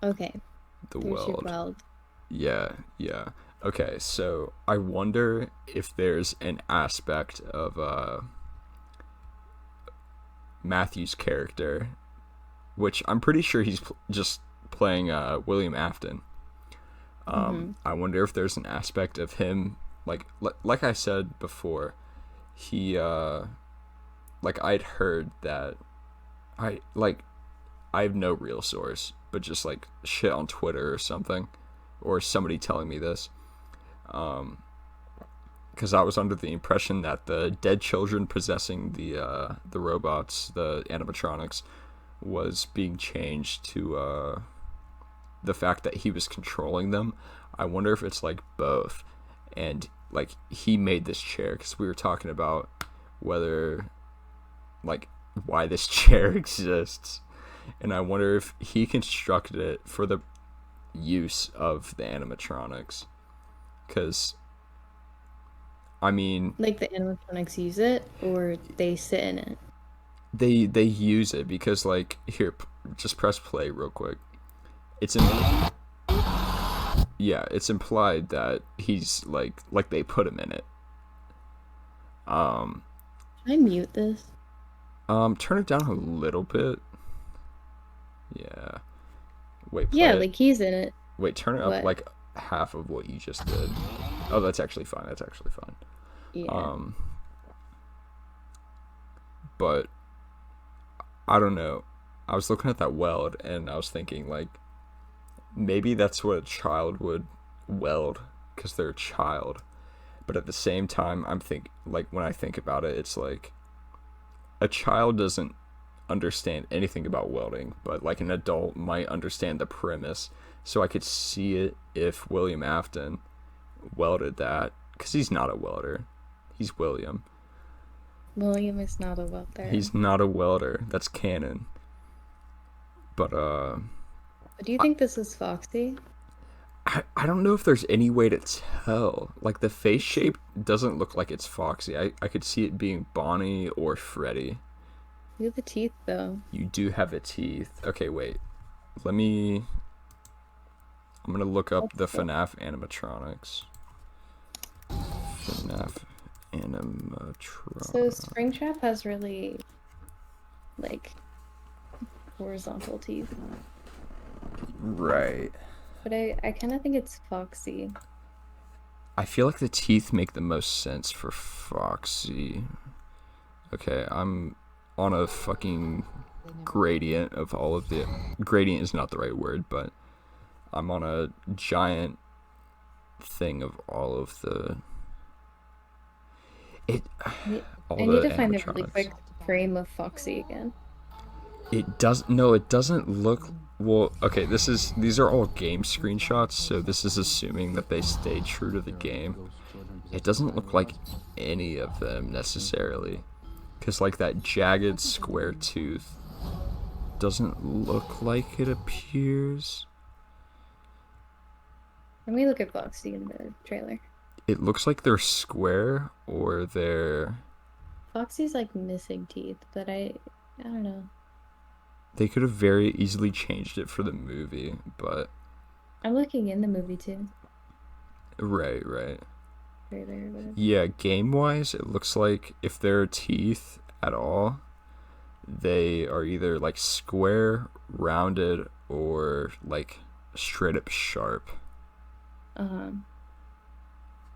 Okay, The there's your weld. weld. Yeah, yeah. Okay, so I wonder if there's an aspect of Matthew's character, which I'm pretty sure he's just playing William Afton. Mm-hmm. I wonder if there's an aspect of him, like I said before, he like I'd heard that I like I have no real source, but just like shit on Twitter or something, or somebody telling me this. Because I was under the impression that the dead children possessing the robots, the animatronics, was being changed to the fact that he was controlling them. I wonder if it's like both, and like he made this chair because we were talking about whether like why this chair exists, and I wonder if he constructed it for the use of the animatronics. Because I mean, Like the animatronics use it, or they sit in it. they use it because like here, just press play real quick. It's in yeah, it's implied that he's like they put him in it. Um, Can I mute this? turn it down a little bit. Yeah. Wait, Yeah, play it. like he's in it. Wait, turn it up What? like half of what you just did. Oh, that's actually fine. That's actually fine. Yeah. Um, but I don't know. I was looking at that weld and I was thinking like maybe that's what a child would weld because they're a child. But at the same time, I'm think like when I think about it, it's like a child doesn't understand anything about welding, but like an adult might understand the premise. So I could see it if William Afton welded that because he's not a welder. He's William. William is not a welder. He's not a welder. That's canon. But But do you I, think this is Foxy? I don't know if there's any way to tell. Like the face It's shape doesn't look like it's Foxy. I could see it being Bonnie or Freddy. look at the teeth though. You do have the teeth. Okay, wait. Let me. I'm gonna look up What's the the FNAF animatronics. FNAF So animatronic. Springtrap has really like horizontal teeth. Right. But I kind of think it's Foxy. I feel like the teeth make the most sense for Foxy. Okay, I'm on a fucking gradient of all of the. Gradient is not the right word, but I'm on a giant thing of all of the. It. Ne- All I need the to find a really animatronics. quick frame of Foxy again. It does no, it doesn't look well. Okay, these are all game screenshots, so this is assuming that they stay true to the game. It doesn't look like any of them necessarily, because like that jagged square tooth doesn't look like it appears. Let me look at Foxy in the trailer. It looks like they're square or they're. Foxy's like missing teeth, but I don't know. They could have very easily changed it for the movie, but I'm looking in the movie too. right, right. Trailer or whatever. Yeah, game wise, it looks like if there are teeth at all, they are either like square, rounded, or like straight up sharp. Um,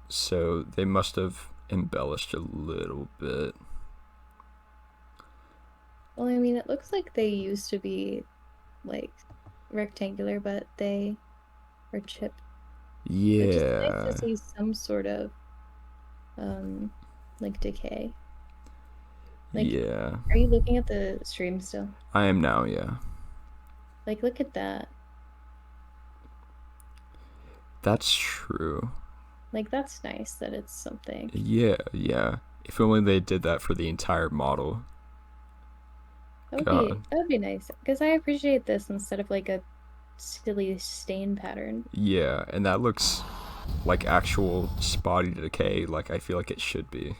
So they must have embellished a little bit. well, I mean, it looks like they used to be like rectangular, but they are chipped, which is nice to Yeah. see some sort of um like decay. Like, Yeah. are you looking at the stream still? I am now, yeah. Like, look at that. That's true. Like, that's nice that it's something. Yeah, yeah. If only they did that for the entire model. God. That would be nice because I appreciate this instead of like a silly stain pattern. Yeah, and that looks like actual spotty decay, like I feel like it should be.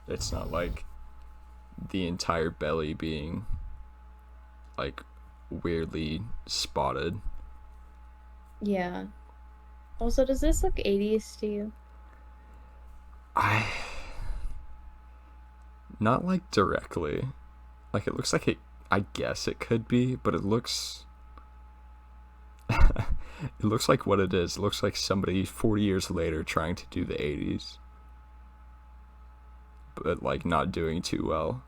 It's not like the entire belly being like weirdly spotted. Yeah. Also, does this look 80s to you? I Not like directly. Like it looks like it. I guess it could be, but it looks. It looks like what it is. It looks like somebody 40 years later trying to do the 80s, but like not doing too well.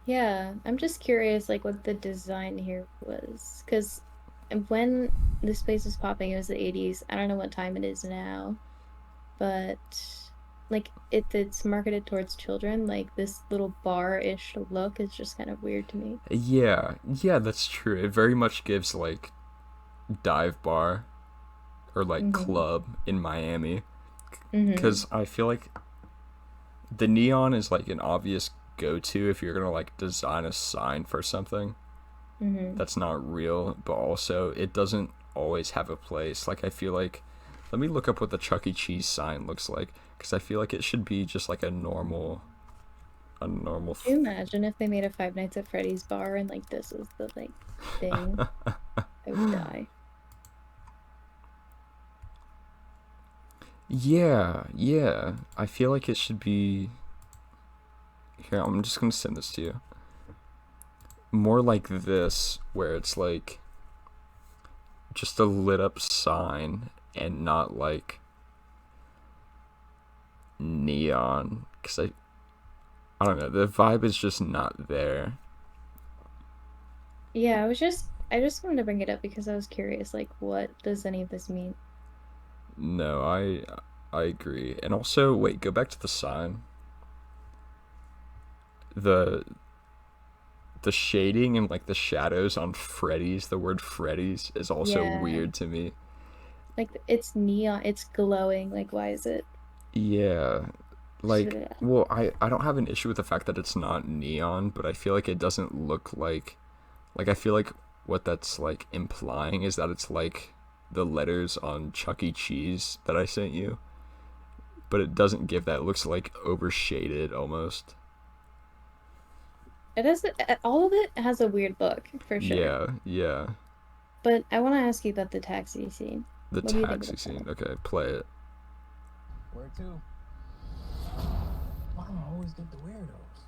Yeah, I'm just curious, like, what the design here was. Because when this place was popping, it was the 80s. I don't know what time it is now, but like, it's marketed towards children. Like, this little bar-ish look is just kind of weird to me. Yeah, yeah, that's true. It very much gives like dive bar or like Mm-hmm. club in Miami, Mm-hmm. because I feel like the neon is like an obvious go-to if you're gonna like design a sign for something Mm-hmm. that's not real, but also it doesn't always have a place. Like I feel like, let me look up what the Chuck E. Cheese sign looks like, because I feel like it should be just like a normal. Could you imagine if they made a Five Nights at Freddy's bar and like this was the like thing? I would die. Yeah, yeah. I feel like it should be. Here, I'm just gonna send this to you. More like this, where it's like just a lit up sign and not like neon. Because I don't know. The vibe is just not there. Yeah, I just wanted to bring it up because I was curious, like, what does any of this mean? No, I agree. And also, wait, go back to the sign. The the shading and like the shadows on Freddy's, the word Freddy's is also Yeah, weird to me. like it's neon, it's glowing. Like, why is it? Yeah. Like, well, I don't have an issue with the fact that it's not neon, but I feel like it doesn't look like I feel like what that's like implying is that it's like the letters on Chuck E. Cheese that I sent you, but it doesn't give that. It looks like overshaded almost. It does. All of it has a weird look for sure. Yeah, yeah. But I want to ask you about the taxi scene. The What do you think taxi about scene. that? Okay, play it. Where to? Why do I always get the weirdos?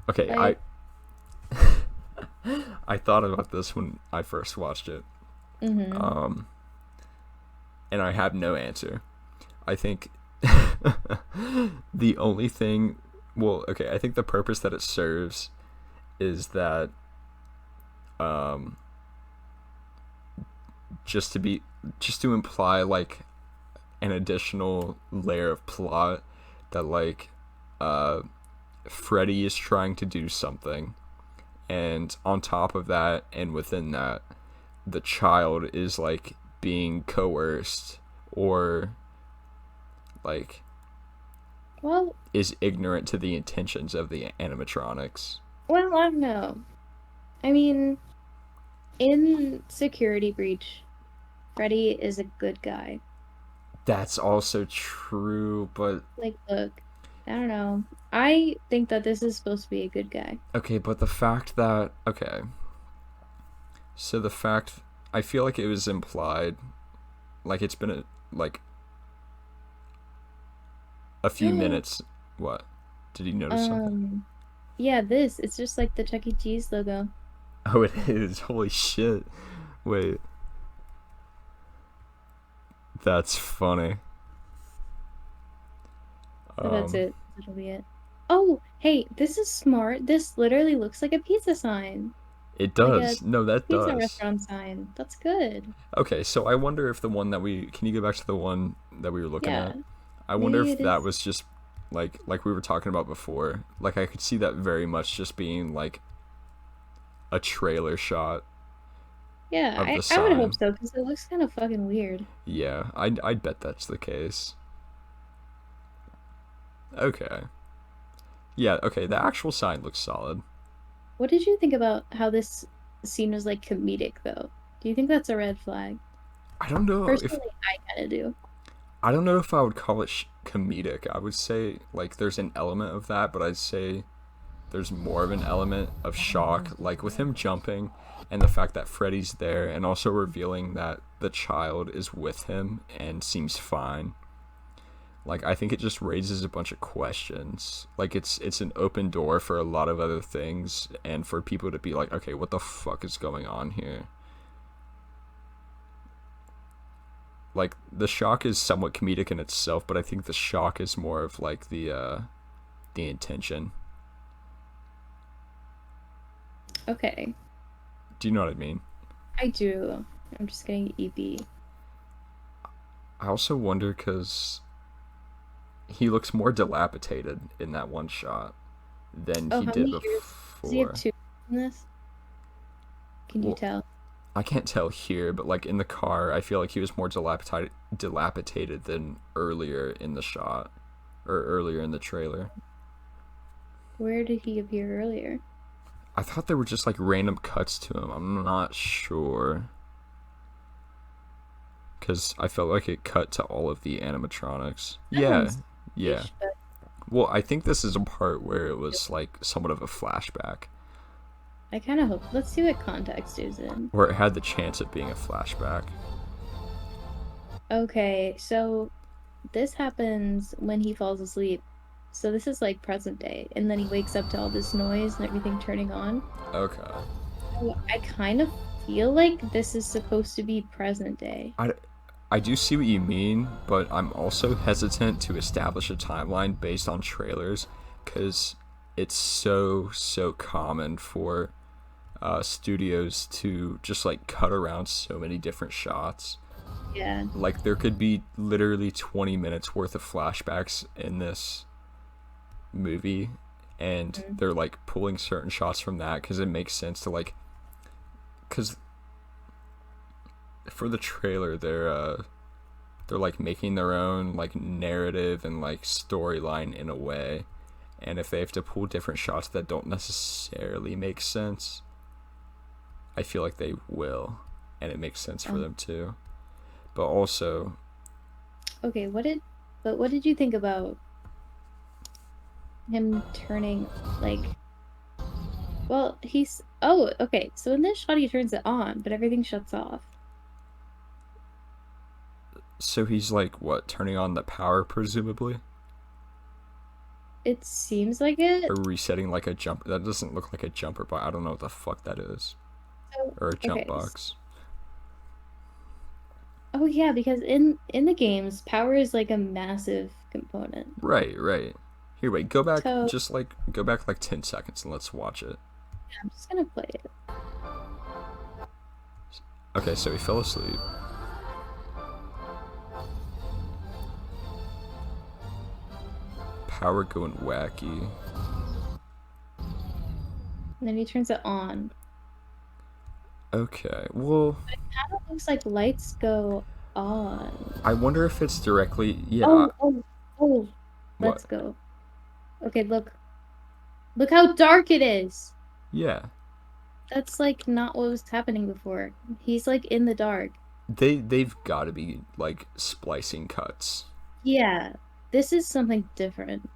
Okay, Like, I thought about this when I first watched it, mm-hmm. um, and I have no answer. I think the only thing, well, okay, I think the purpose that it serves is that, um, just to be, just to imply like an additional layer of plot that like, uh, Freddy is trying to do something, and on top of that, and within that, the child is like being coerced or like Well, is ignorant to the intentions of the animatronics. I don't know. I mean, in Security Breach, Freddy is a good guy. That's also true, but Like, look, I don't know. I think that this is supposed to be a good guy. okay, but the fact that, okay, so the fact, I feel like it was implied, like it's been like a few minutes. What? Did you notice something? Yeah, it's just like the Chuck E. Cheese logo. Oh, it is. Holy shit. Wait, that's funny. But that's Um, it. That'll be it. Oh, hey, this is smart. This literally looks like a pizza sign. it Like a does. No, that pizza does. restaurant sign. That's good. Okay, so I wonder if the one that we can you go back to the one that we were looking Yeah, at? I wonder maybe if it that is. was just like we were talking about before. Like I could see that very much just being like a trailer shot Yeah, of the I would hope sign. so because it looks kind of fucking weird. Yeah, I'd bet that's the case. Okay. Yeah, okay, the actual sign looks solid. What did you think about how this scene was like comedic though? Do you think that's a red flag? I don't know if Personally, I kind of do. I don't know if I would call it comedic. I would say like there's an element of that, but I'd say there's more of an element of shock, like with him jumping, and the fact that Freddy's there, and also revealing that the child is with him and seems fine. Like I think it just raises a bunch of questions. Like it's an open door for a lot of other things, and for people to be like, okay, what the fuck is going on here? Like the shock is somewhat comedic in itself, but I think the shock is more of like the intention. Okay, Do you know what I mean? I do. I'm just getting EP. I also wonder because he looks more dilapidated in that one shot than Oh, he how did many years? Does he have before. two in this? Can you Well, tell? I can't tell here, but like in the car, I feel like he was more dilapidated than earlier in the shot or earlier in the trailer. Where did he appear earlier? I thought there were just like random cuts to him. I'm not sure because I felt like it cut to all of the animatronics. That Yeah, one's yeah. ish, but Well, I think this is a part where it was like somewhat of a flashback, I kind of hope. Let's see what context is in. or it had the chance of being a flashback. Okay, so this happens when he falls asleep. So this is like present day, and then he wakes up to all this noise and everything turning on. Okay. So I kind of feel like this is supposed to be present day. I, I do see what you mean, but I'm also hesitant to establish a timeline based on trailers because it's so common for studios to just like cut around so many different shots. Yeah. Like there could be literally 20 minutes worth of flashbacks in this movie, and Mhm. they're like pulling certain shots from that because it makes sense to like, because for the trailer they're like making their own like narrative and like storyline in a way, and if they have to pull different shots that don't necessarily make sense, I feel like they will, and it makes sense for Oh. them too. But also, Okay, what did you think about him turning like well, he's oh, okay. So in this shot he turns it on, but everything shuts off. so he's like what, turning on the power presumably, It seems like it. or resetting like a jump. That doesn't look like a jumper, but I don't know what the fuck that is, So or a jump okay. box. Oh yeah, because in the games, power is like a massive component. Right, right. Here, wait. Go back. So Just like go back like 10 seconds and let's watch it. I'm just gonna play it. Okay, so he fell asleep. Power going wacky. And then he turns it on. Okay, well, Kind of looks like lights go on. I wonder if it's directly. Yeah. Oh, oh, oh. What? Let's go. Okay, look. Look how dark it is. Yeah. That's like not what was happening before. He's like in the dark. They've got to be like splicing cuts. Yeah. This is something different.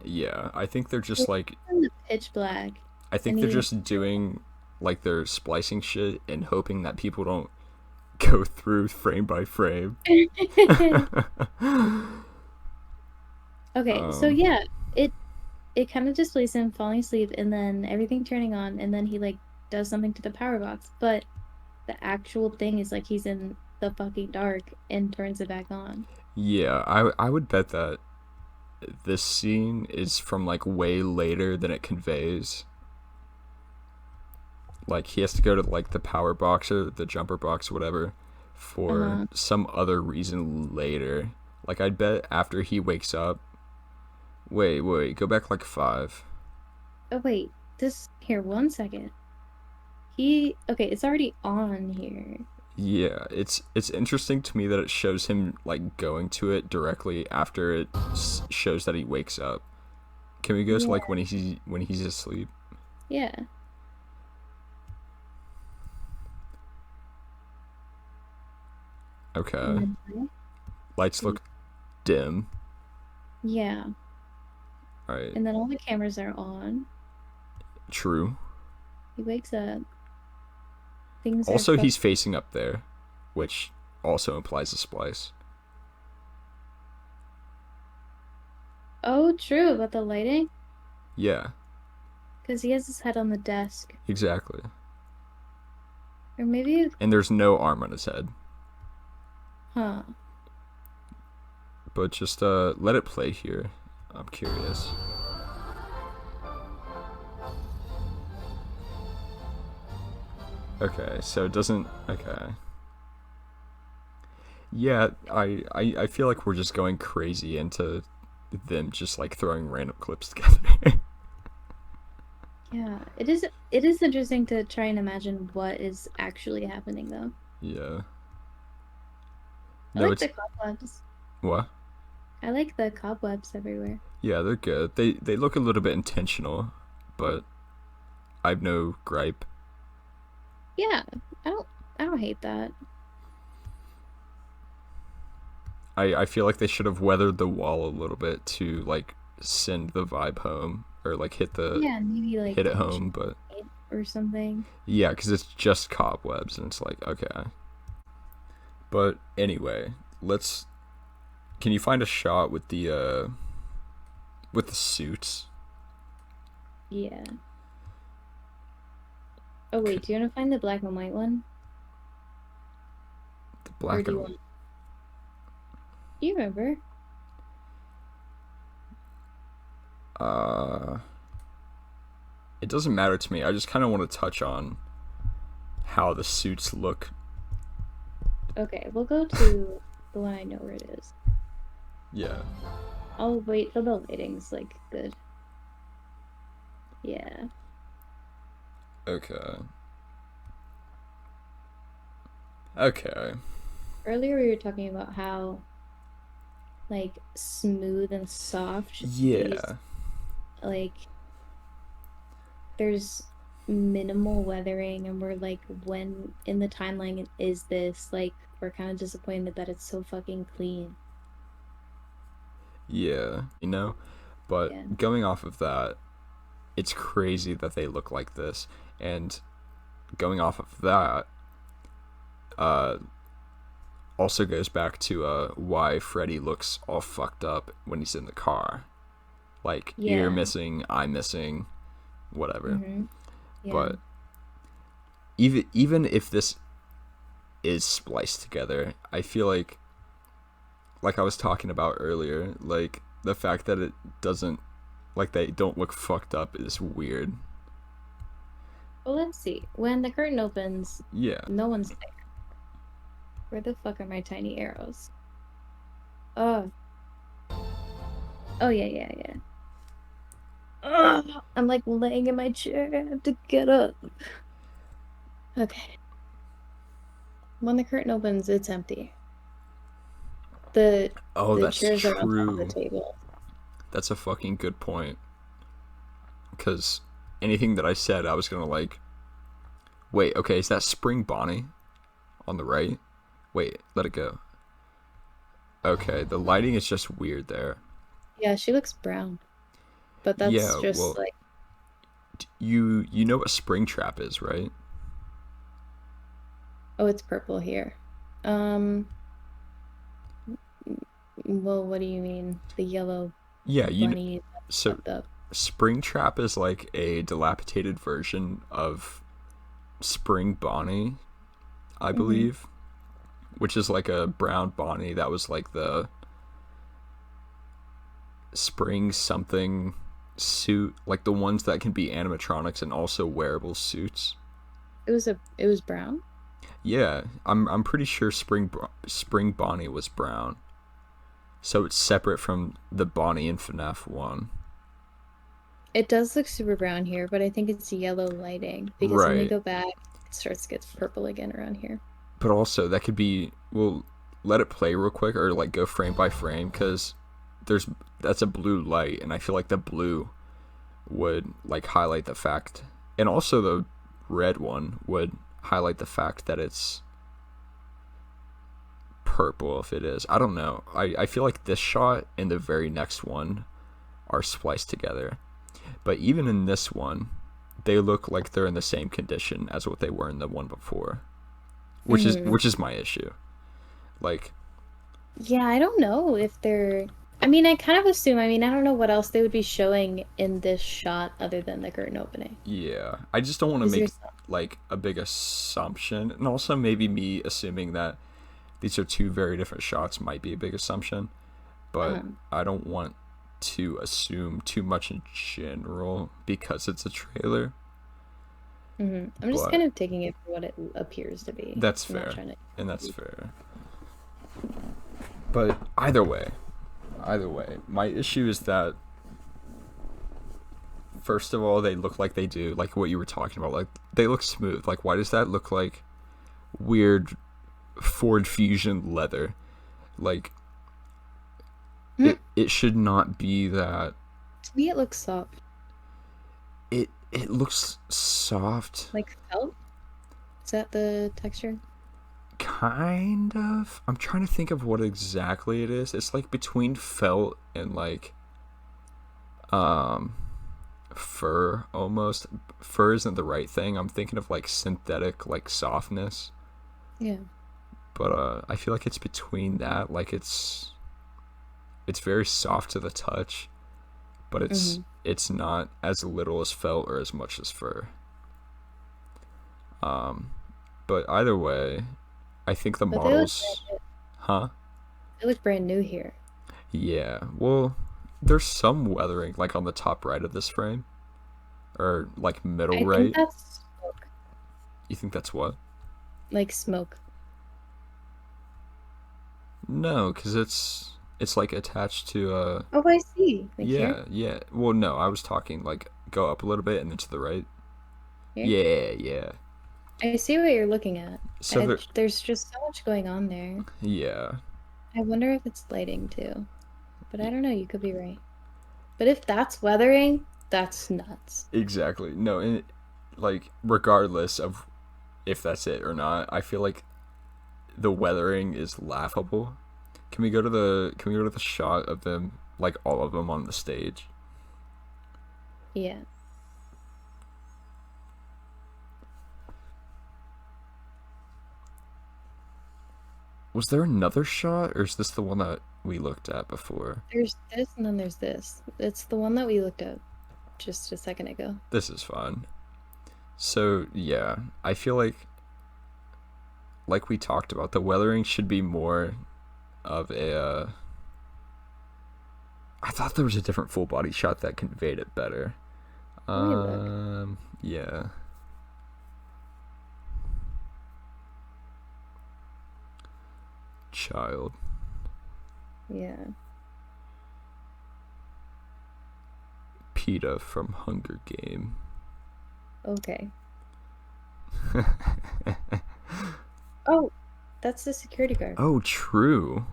Yeah, I think they're He's just like. in the pitch black. I think And they're he's just doing like they're splicing shit and hoping that people don't go through frame by frame. Okay, so um, yeah, it kind of displays him falling asleep and then everything turning on and then he like does something to the power box, but the actual thing is like he's in the fucking dark and turns it back on. yeah, I would bet that this scene is from like way later than it conveys. Like he has to go to like the power box or the jumper box, whatever, for Uh-huh. some other reason later. Like I'd bet after he wakes up. Wait, go back like 5. Oh wait, this here, 1 second. Okay, it's already on here. Yeah, it's interesting to me that it shows him like going to it directly after it shows that he wakes up. Can we go to Yeah, like when he's asleep? yeah. And Okay. then Lights look dim. yeah. All right. And then all the cameras are on. True. He wakes up. Things are Also, fucked. he's facing up there, which also implies a splice. Oh, true about the lighting. Yeah, Because he has his head on the desk. exactly. Or maybe, And there's no arm on his head. huh. But just let it play here. I'm curious. Okay, so it doesn't. Okay. Yeah, I feel like we're just going crazy into them just like throwing random clips together. Yeah, it is interesting to try and imagine what is actually happening though. Yeah. I No, like it's the cobwebs. what? I like the cobwebs everywhere. Yeah, they're good. They look a little bit intentional, but I've no gripe. Yeah, I don't I don't hate that. I feel like they should have weathered the wall a little bit to like send the vibe home or like Yeah, maybe like hit it change home, but it or something. yeah, because it's just cobwebs and it's like okay. But anyway, let's. Can you find a shot with the suits? Yeah. Oh wait, do you want to find the black and white one? The Or black do you and want do you remember? uh, it doesn't matter to me. I just kind of want to touch on how the suits look. Okay, we'll go to the one I know where it is. Yeah. I'll wait till the lighting's like good. Yeah. Okay. Okay. Earlier we were talking about how like smooth and soft these Yeah. like there's minimal weathering and we're like when in the timeline is this like we're kind of disappointed that it's so fucking clean. Yeah. But Yeah. going off of that, it's crazy that they look like this. And going off of that, uh, also goes back to why Freddy looks all fucked up when he's in the car. Like ear Yeah. missing, eye missing, whatever. Mm-hmm. Yeah. But even if this is spliced together, I feel like I was talking about earlier, like the fact that it doesn't like they don't look fucked up is weird. Well, let's see. When the curtain opens, Yeah. no one's there. Where the fuck are my tiny arrows? Oh. Oh yeah, yeah, yeah. Ugh, I'm like laying in my chair. I have to get up. Okay. When the curtain opens, it's empty. The Oh, the that's chairs are on top of the true. table. That's a fucking good point. Because anything that I said, I was gonna like. Wait, okay, is that Spring Bonnie on the right? Wait, let it go. Okay, the lighting is just weird there. Yeah, she looks brown, but that's Yeah, just well, like, you know what Springtrap is, right? oh, it's purple here. Um, well, what do you mean? The yellow Yeah, bunny that's so fucked up. Springtrap is like a dilapidated version of Spring Bonnie, I Mm-hmm. believe, which is like a brown Bonnie that was like the spring something suit, like the ones that can be animatronics and also wearable suits. It was brown. Yeah, I'm pretty sure Spring Bonnie was brown. So it's separate from the Bonnie in FNAF 1. It does look super brown here, but I think it's yellow lighting because when we Right. go back, it starts to get purple again around here. But also that could be well let it play real quick or like go frame by frame cuz there's that's a blue light and I feel like the blue would like highlight the fact and also the red one would highlight the fact that it's purple if it is. I don't know. I feel like this shot and the very next one are spliced together. But even in this one, they look like they're in the same condition as what they were in the one before, Hmm. which is my issue. Like, Yeah, I don't know if they're. I mean, I kind of assume. I mean, I don't know what else they would be showing in this shot other than the curtain opening. yeah, I just don't want to Is there make some? like a big assumption, and also maybe me assuming that these are two very different shots might be a big assumption, but Uh-huh. I don't want to assume too much in general because it's a trailer. I'm just kind But of taking it for what it appears to be. that's I'm not fair, trying to. and that's fair. But either way, my issue is that first of all, they look like they do, like what you were talking about. Like they look smooth. Like why does that look like weird Ford Fusion leather? Like Hmm. it should not be that. To me, it looks soft, It looks soft, like felt. Is that the texture? kind of. I'm trying to think of what exactly it is. It's like between felt and like um fur almost. Fur isn't the right thing. I'm thinking of like synthetic like softness, Yeah. but I feel like it's between that. Like it's very soft to the touch, but Hmm. it's not as little as felt or as much as fur. But either way, I think the But they look brand models, new. huh? They look brand new here. Yeah. Well, there's some weathering like on the top right of this frame or like middle I think right. that's smoke, You think that's what? like smoke. No, cuz it's like attached to Oh, I see. Like here, yeah, yeah. Well, no, I was talking like go up a little bit and then to the right. here. Yeah, yeah. I see what you're looking at. So there There's just so much going on there. yeah. I wonder if it's lighting too. But I don't know. You could be right. But if that's weathering, that's nuts. Exactly. No, and like regardless of if that's it or not, I feel like the weathering is laughable. Can we go to the shot of them like all of them on the stage? Yeah. Was there another shot or is this the one that we looked at before? There's this and then there's this. It's the one that we looked at just a second ago. This is fun. So, yeah, I feel like we talked about the weathering should be more of a I thought there was a different full body shot that conveyed it better. Let me look. Yeah. Child. Yeah. PETA from Hunger Game. Okay. Oh, that's the security guard. Oh, true.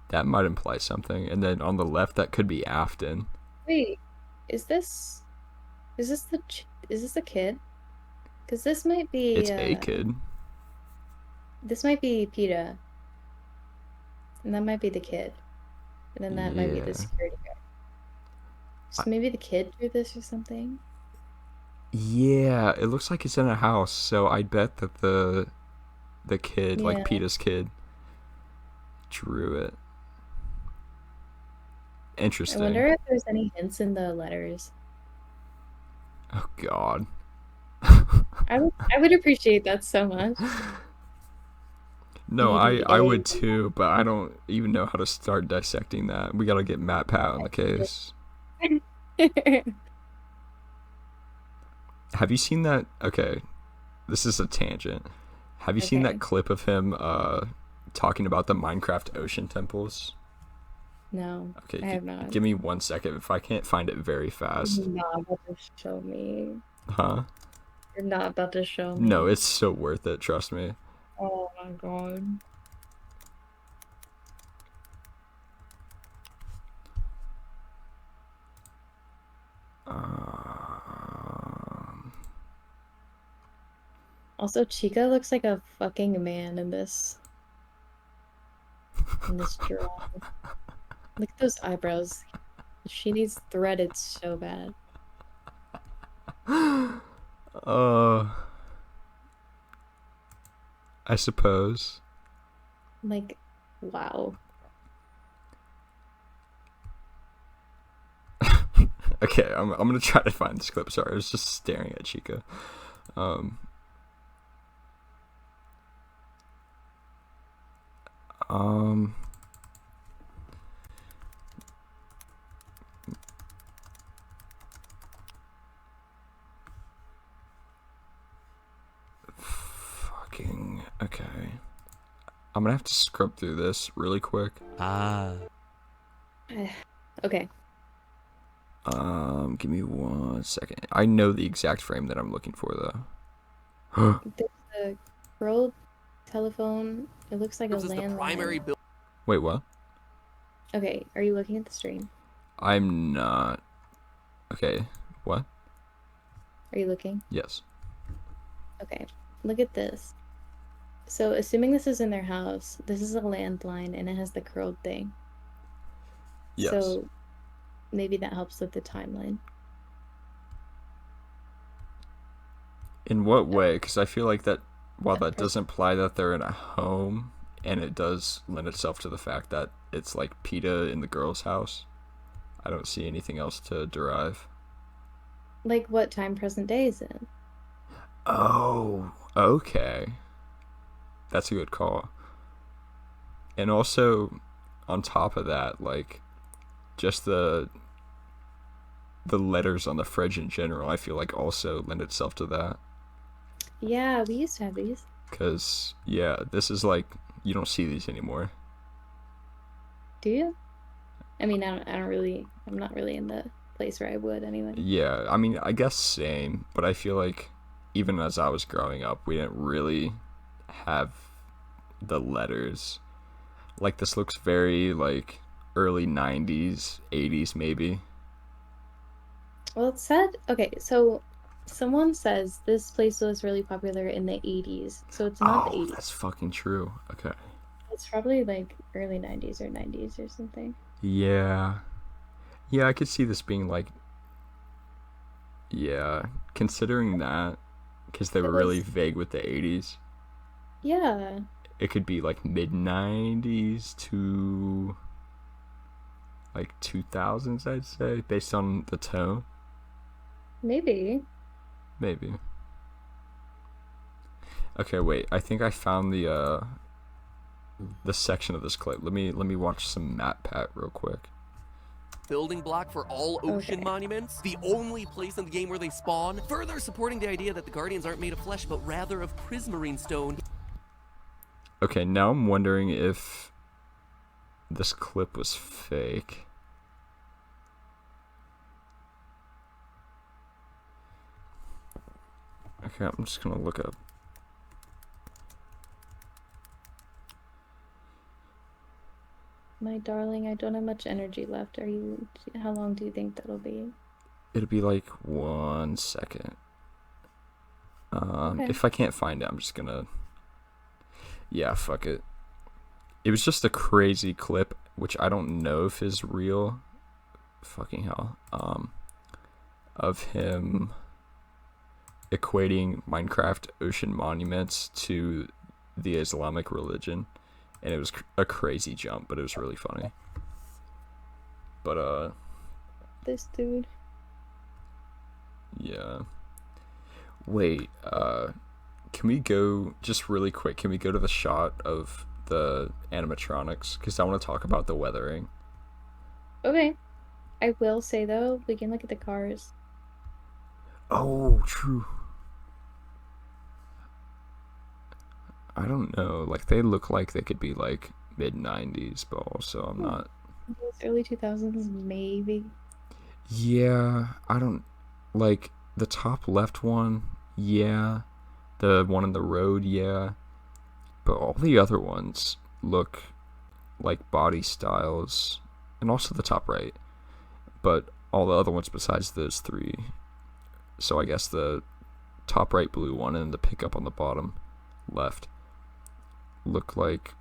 That might imply something. And then on the left, that could be Afton. Wait, is this is this the kid? Because It's a kid. this might be PETA, and that might be the kid, and then that might be the Yeah. security guard. I, So maybe the kid drew this or something. yeah, it looks like it's in a house, so I bet that the kid, like Yeah. PETA's kid, drew it. I Interesting. wonder if there's any hints in the letters. Oh God. I would appreciate that so much. No, I EDA. would too, but I don't even know how to start dissecting that. We gotta get Matt Pat on the case. Have you seen that? Okay, this is a tangent. Have you seen that Okay. clip of him talking about the Minecraft ocean temples? No, Okay, I have not. give me 1 second if I can't find it very You're fast. not about to show me. Huh? You're not about to show No, me. it's so worth it. Trust me. Oh my God. Um, Also, Chica looks like a fucking man in this drawing. Look at those eyebrows. She needs threaded so bad. Uh, I suppose. Like, wow. Okay, I'm gonna try to find this clip. Sorry, I was just staring at Chica. Um, um, fucking okay. I'm gonna have to scrub through this really quick. Okay. Give me 1 second. I know the exact frame that I'm looking for though. There's a girl telephone. It looks like a Serves as the primary landline. build. Wait, what? Okay, are you looking at the stream? I'm not. Okay, what? Are you looking? Yes. Okay, look at this. So, assuming this is in their house, this is a landline and it has the curled thing. Yes. So, maybe that helps with the timeline. In what way? Because I feel like that while that Press. does imply that they're in a home, and it does lend itself to the fact that it's like PETA in the girl's house, I don't see anything else to derive. Like, what time present day is it? Oh, okay. That's a good call. And also, on top of that, like, just the letters on the fridge in general, I feel like also lend itself to that. Yeah, we used to have these. Because, yeah, this is like, you don't see these anymore. Do you? I mean, I'm not really in the place where I would anyway. Yeah, I mean, I guess same, but I feel like even as I was growing up, we didn't really have the letters. Like, this looks very, like, early 90s, 80s, maybe. Well, it said, okay, so someone says this place was really popular in the 80s. So it's not the Oh, 80s. that's fucking true. Okay. It's probably like early 90s or 90s or something. Yeah. Yeah, I could see this being like, yeah, considering that, because they It were really was, vague with the 80s, yeah, it could be like mid 90s to like 2000s, I'd say, based on the tone. maybe. Maybe. Okay, wait. I think I found the section of this clip. Let me watch some Matt Pat real quick. Building block for all ocean Okay. monuments, the only place in the game where they spawn, further supporting the idea that the Guardians aren't made of flesh but rather of prismarine stone. Okay, now I'm wondering if this clip was fake. Okay, I'm just gonna look up. My darling, I don't have much energy left. How long do you think that'll be? It'll be like 1 second. Okay. If I can't find it, I'm just gonna. Yeah, fuck it. It was just a crazy clip, which I don't know if is real. Fucking hell. Of him equating Minecraft ocean monuments to the Islamic religion, and it was a crazy jump, but it was really funny. But This dude. yeah. Wait, can we go just really quick? Can we go to the shot of the animatronics? Because I want to talk about the weathering. Okay. I will say though, we can look at the cars. Oh, true. I don't know. Like, they look like they could be like mid 90s, but also I'm not. Early 2000s, maybe. Yeah, I don't. Like, the top left one, yeah. The one in the road, yeah. But all the other ones look like body styles, and also the top right. But all the other ones besides those three. So I guess the top right blue one and the pickup on the bottom left look like.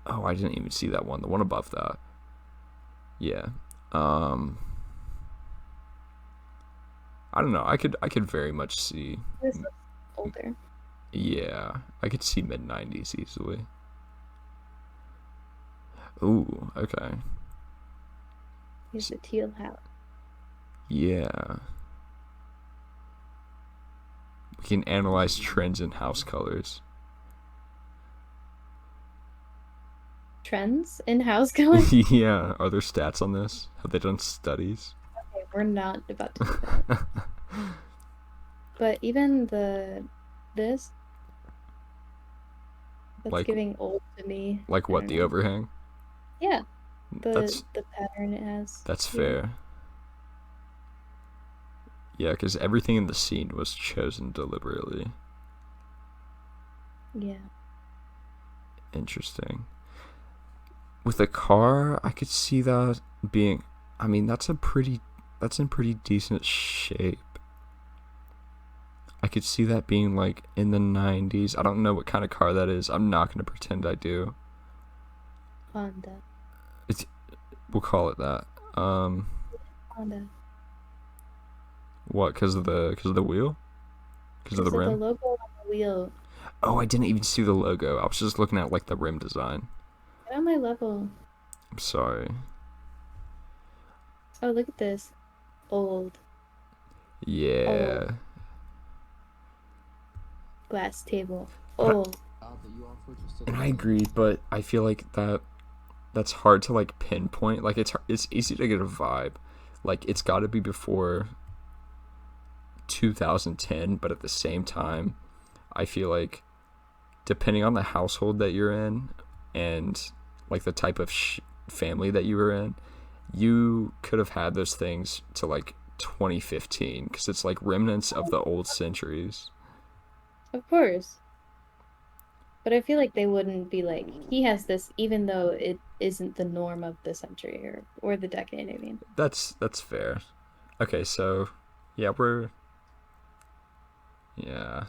Oh, I didn't even see that one. The one above that. Yeah. I don't know. I could very much see. This looks older. Yeah, I could see mid 90s easily. Ooh, okay. Here's a teal house. Yeah. We can analyze trends in house colors. Trends in house color? Yeah, are there stats on this? Have they done studies? Okay, we're not about to do that. But even this, that's Like giving old to me. like I what, don't the know. overhang? Yeah, the That's the pattern it has that's here. fair. Yeah, because everything in the scene was chosen deliberately. Yeah. Interesting. With a car, I could see that being. I mean, that's in pretty decent shape. I could see that being like in the 90s. I don't know what kind of car that is. I'm not gonna pretend I do. Honda. It's we'll call it that. Honda. What? Because of the wheel? Because of the Because of the rim? logo on the wheel. Oh, I didn't even see the logo. I was just looking at like the rim design. Get on my level. I'm sorry. Oh, look at this. Old. Old. Yeah. Glass table. But Old. and I agree, but I feel like that's hard to like pinpoint. Like it's easy to get a vibe. Like it's got to be before 2010, but at the same time, I feel like depending on the household that you're in and like the type of family that you were in, you could have had those things to like 2015 because it's like remnants of the old centuries. Of course. But I feel like they wouldn't be like, he has this, even though it isn't the norm of the century or the decade, I mean. That's fair. Okay, so yeah, yeah,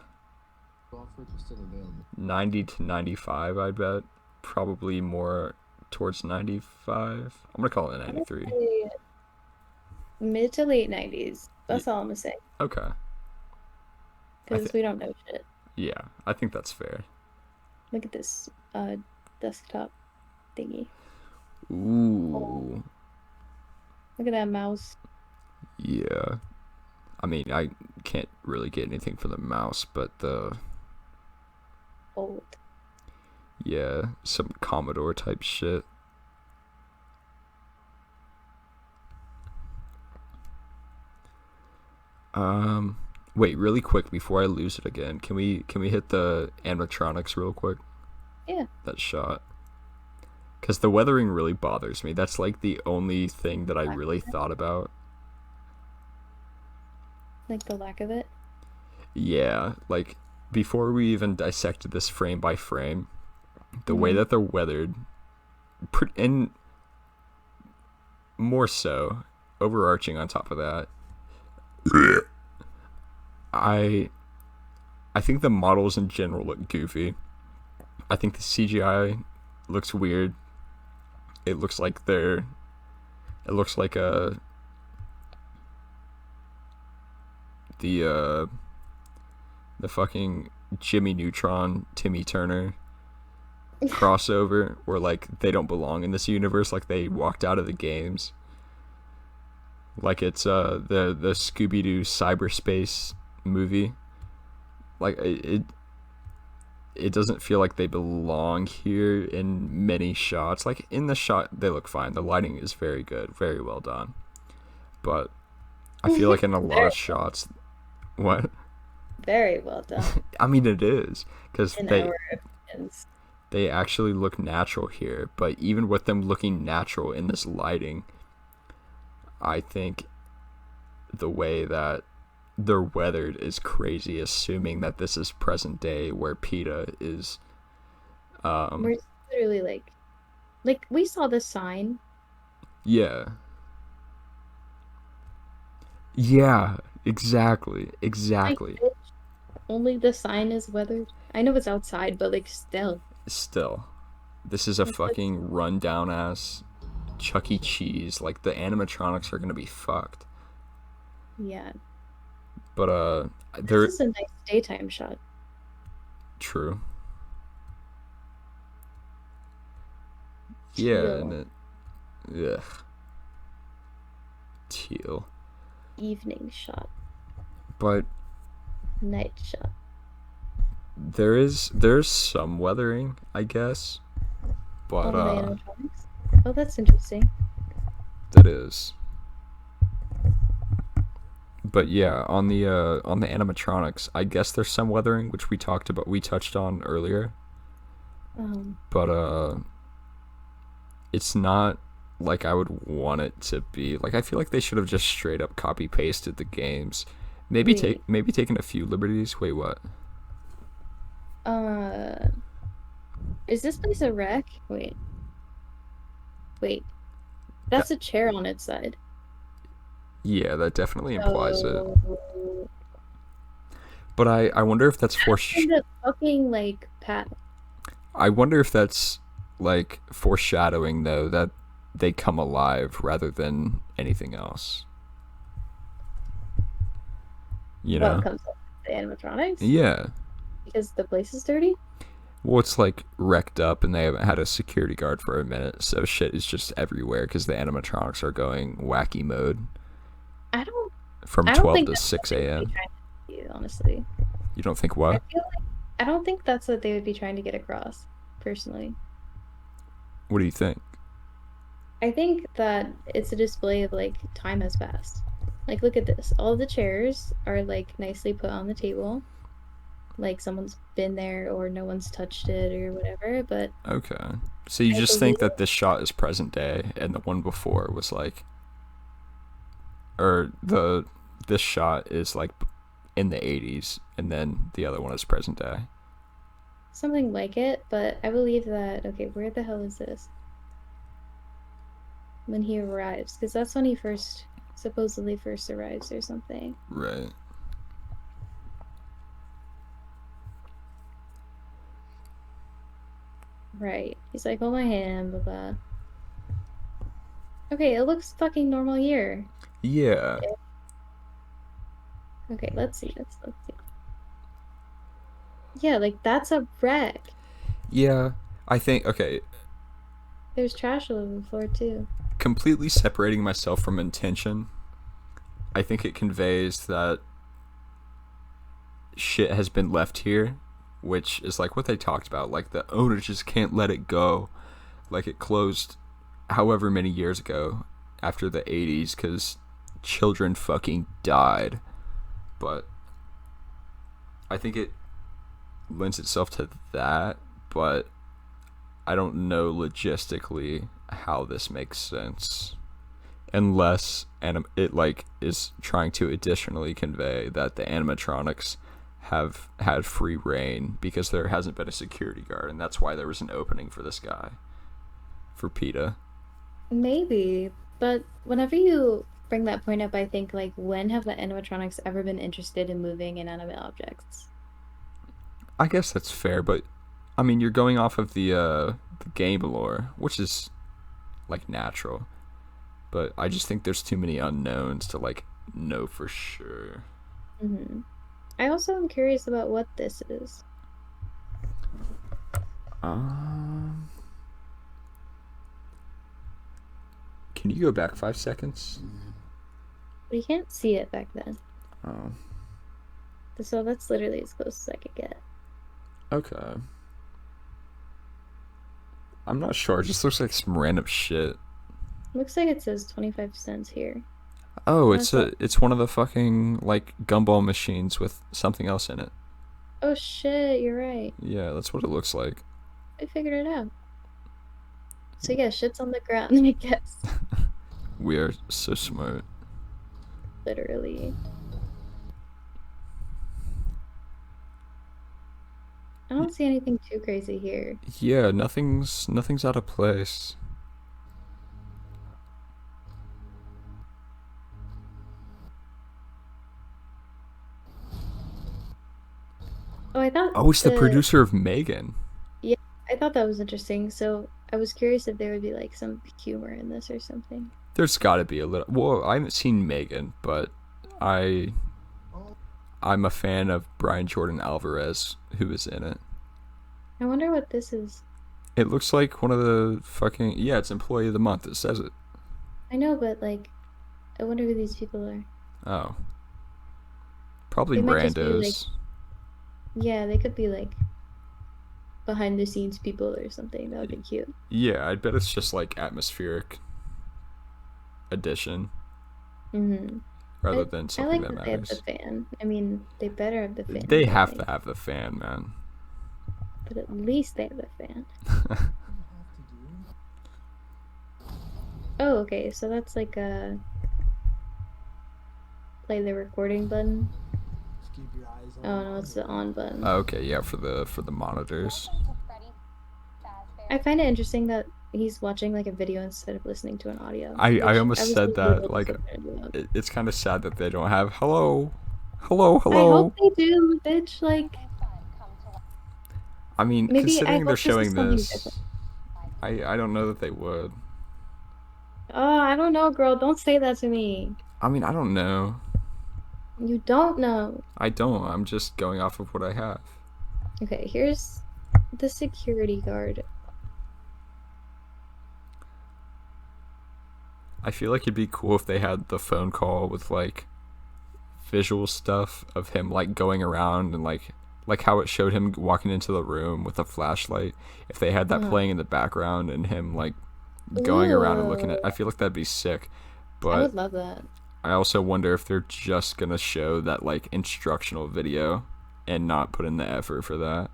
Offers are still available. 90 to 95, I bet. Probably more towards 95. I'm gonna call it I'm gonna 93. say mid to late 90s. Ye- That's all I'm gonna say. okay. I Because think we don't know shit. yeah, I think that's fair. Look at this desktop thingy. Oh, Ooh, look at that mouse. yeah. I mean, I can't really get anything for the mouse, but the Old. yeah, some Commodore type shit. Um, wait, really quick before I lose it again. Can we hit the animatronics real quick? Yeah. That shot. Because the weathering really bothers me. That's like the only thing that I Lack really of it? thought about. Like the lack of it. Yeah, like before we even dissected this frame by frame, the way Mm-hmm. that they're weathered, and more so, overarching on top of that, I I think the models in general look goofy. I think the CGI looks weird. It looks like they're. It looks like the the fucking Jimmy Neutron, Timmy Turner crossover, where like they don't belong in this universe, like they walked out of the games. Like it's the Scooby Doo cyberspace movie. Like it doesn't feel like they belong here in many shots. Like in the shot they look fine. The lighting is very good, very well done. But I feel like in a lot Very, of shots, what? very well done I mean it is because in they our opinions. they actually look natural here. But even with them looking natural in this lighting, I think the way that they're weathered is crazy, assuming that this is present day where PETA is. We're literally like we saw the sign. Yeah. Yeah, exactly. Like, Exactly. bitch, only the sign is weathered. I know it's outside, but like still. Still, this is a Like that's fucking rundown ass Chuck E. Cheese. Like, the animatronics are gonna be fucked. yeah. But This they're is a nice daytime shot. true. Yeah, and Teal. ugh, teal. Evening shot. But Night shot. there's some weathering, I guess. But On the animatronics. Oh, that's interesting. that is. But yeah, on the animatronics, I guess there's some weathering, which we touched on earlier. Um, But it's not like I would want it to be. Like I feel like they should have just straight up copy pasted the games. wait. Maybe taken a few liberties. Wait, what? Uh, is this place a wreck? Wait. That That's a chair on its side. yeah, that definitely implies it. So But I wonder if that's in the fucking like pat. I wonder if that's like foreshadowing though that they come alive rather than anything else. You What know? comes up? The animatronics? Yeah. Because the place is dirty? Well, it's like wrecked up and they haven't had a security guard for a minute, so shit is just everywhere because the animatronics are going wacky mode I don't from I don't 12 think to that's what 6 they would be a.m. trying to do, honestly. You don't think I what? feel like I don't think that's what they would be trying to get across, personally. What do you think? I think that it's a display of like time has passed. Like look at this. All the chairs are like nicely put on the table. Like someone's been there or no one's touched it or whatever, but Okay. So you I just believe think that this shot is present day and the one before was like or the this shot is like in the 80s and then the other one is present day. something like it, but I believe that okay, where the hell is this? When he arrives, because that's when he first supposedly first arrives or something. Right. Right. He's like, hold my hand, blah blah. Okay, it looks fucking normal here. Yeah. Okay, let's see. Let's see. Yeah, like that's a wreck. Yeah. I think okay, There's trash all over the floor too. completely separating myself from intention. I think it conveys that shit has been left here, which is like what they talked about. Like the owner just can't let it go. Like it closed however many years ago after the 80s because children fucking died. But I think it lends itself to that, but I don't know logistically how this makes sense unless it like is trying to additionally convey that the animatronics have had free reign because there hasn't been a security guard and that's why there was an opening for this guy for PETA. Maybe, but whenever you bring that point up, I think like when have the animatronics ever been interested in moving inanimate objects? I guess that's fair, but I mean you're going off of the game lore, which is like natural. But I just think there's too many unknowns to like know for sure. Mm-hmm. I also am curious about what this is. Um, can you go back 5 seconds? But you can't see it back then. Oh, So that's literally as close as I could get. okay. I'm not sure. It just looks like some random shit. Looks like it says 25 cents here. Oh, That's all. it's one of the fucking like gumball machines with something else in it. Oh shit, you're right. Yeah, that's what it looks like. I figured it out. So yeah, shit's on the ground, I guess. We are so smart. Literally. I don't see anything too crazy here. Yeah, nothing's out of place. Oh, I thought Oh, it's the producer of Megan. yeah, I thought that was interesting. So I was curious if there would be like some humor in this or something. There's got to be a little. Well, I haven't seen Megan, but I I'm a fan of Brian Jordan Alvarez, who is in it. I wonder what this is. It looks like one of the fucking it's Employee of the Month. It says it. I know, but like, I wonder who these people are. Oh, probably They might just be like, randos. yeah, they could be like behind the scenes people or something. That would be cute. Yeah, I bet it's just like atmospheric addition Mm-hmm. rather than I something like that that they have matters. the fan. I mean, they better have the fan. They don't have they? to have the fan, man. But at least they have the fan. Oh, okay. So that's like a play the recording button. Just keep your eyes on. Oh no, it's the on button. Okay, yeah, for the monitors. I find it interesting that he's watching like a video instead of listening to an audio. I which almost was said a that, little like, disappointed about. it's kind of sad that they don't have hello. I hope they do, bitch. Like, I mean, maybe I considering they're hope this is showing something this, different. I don't know that they would. Oh, I don't know, girl. Don't say that to me. I mean, I don't know. You don't know. I don't. I'm just going off of what I have. Okay, here's the security guard. I feel like it'd be cool if they had the phone call with like visual stuff of him like going around and like how it showed him walking into the room with a flashlight. If they had that playing in the background and him like going around and looking at, I feel like that'd be sick. I But would love that. I also wonder if they're just gonna show that like instructional video and not put in the effort for that.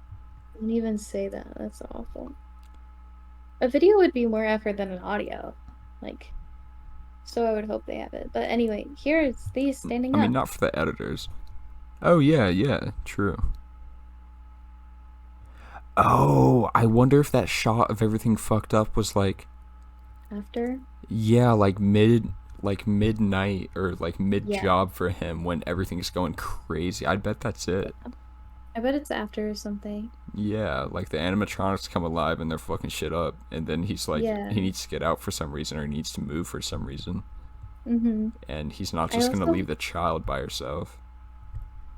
Don't even say that. That's awful. A video would be more effort than an audio. Like, so I would hope they have it. But anyway, here's these standing I up. mean, not for the editors. Oh yeah, true. Oh, I wonder if that shot of everything fucked up was like, After? yeah, like midnight or like mid job for him when everything's going crazy. I bet that's it. I bet it's after or something. Yeah, like the animatronics come alive and they're fucking shit up, and then he's like, he needs to get out for some reason or he needs to move for some reason, and he's not just gonna leave the child by herself.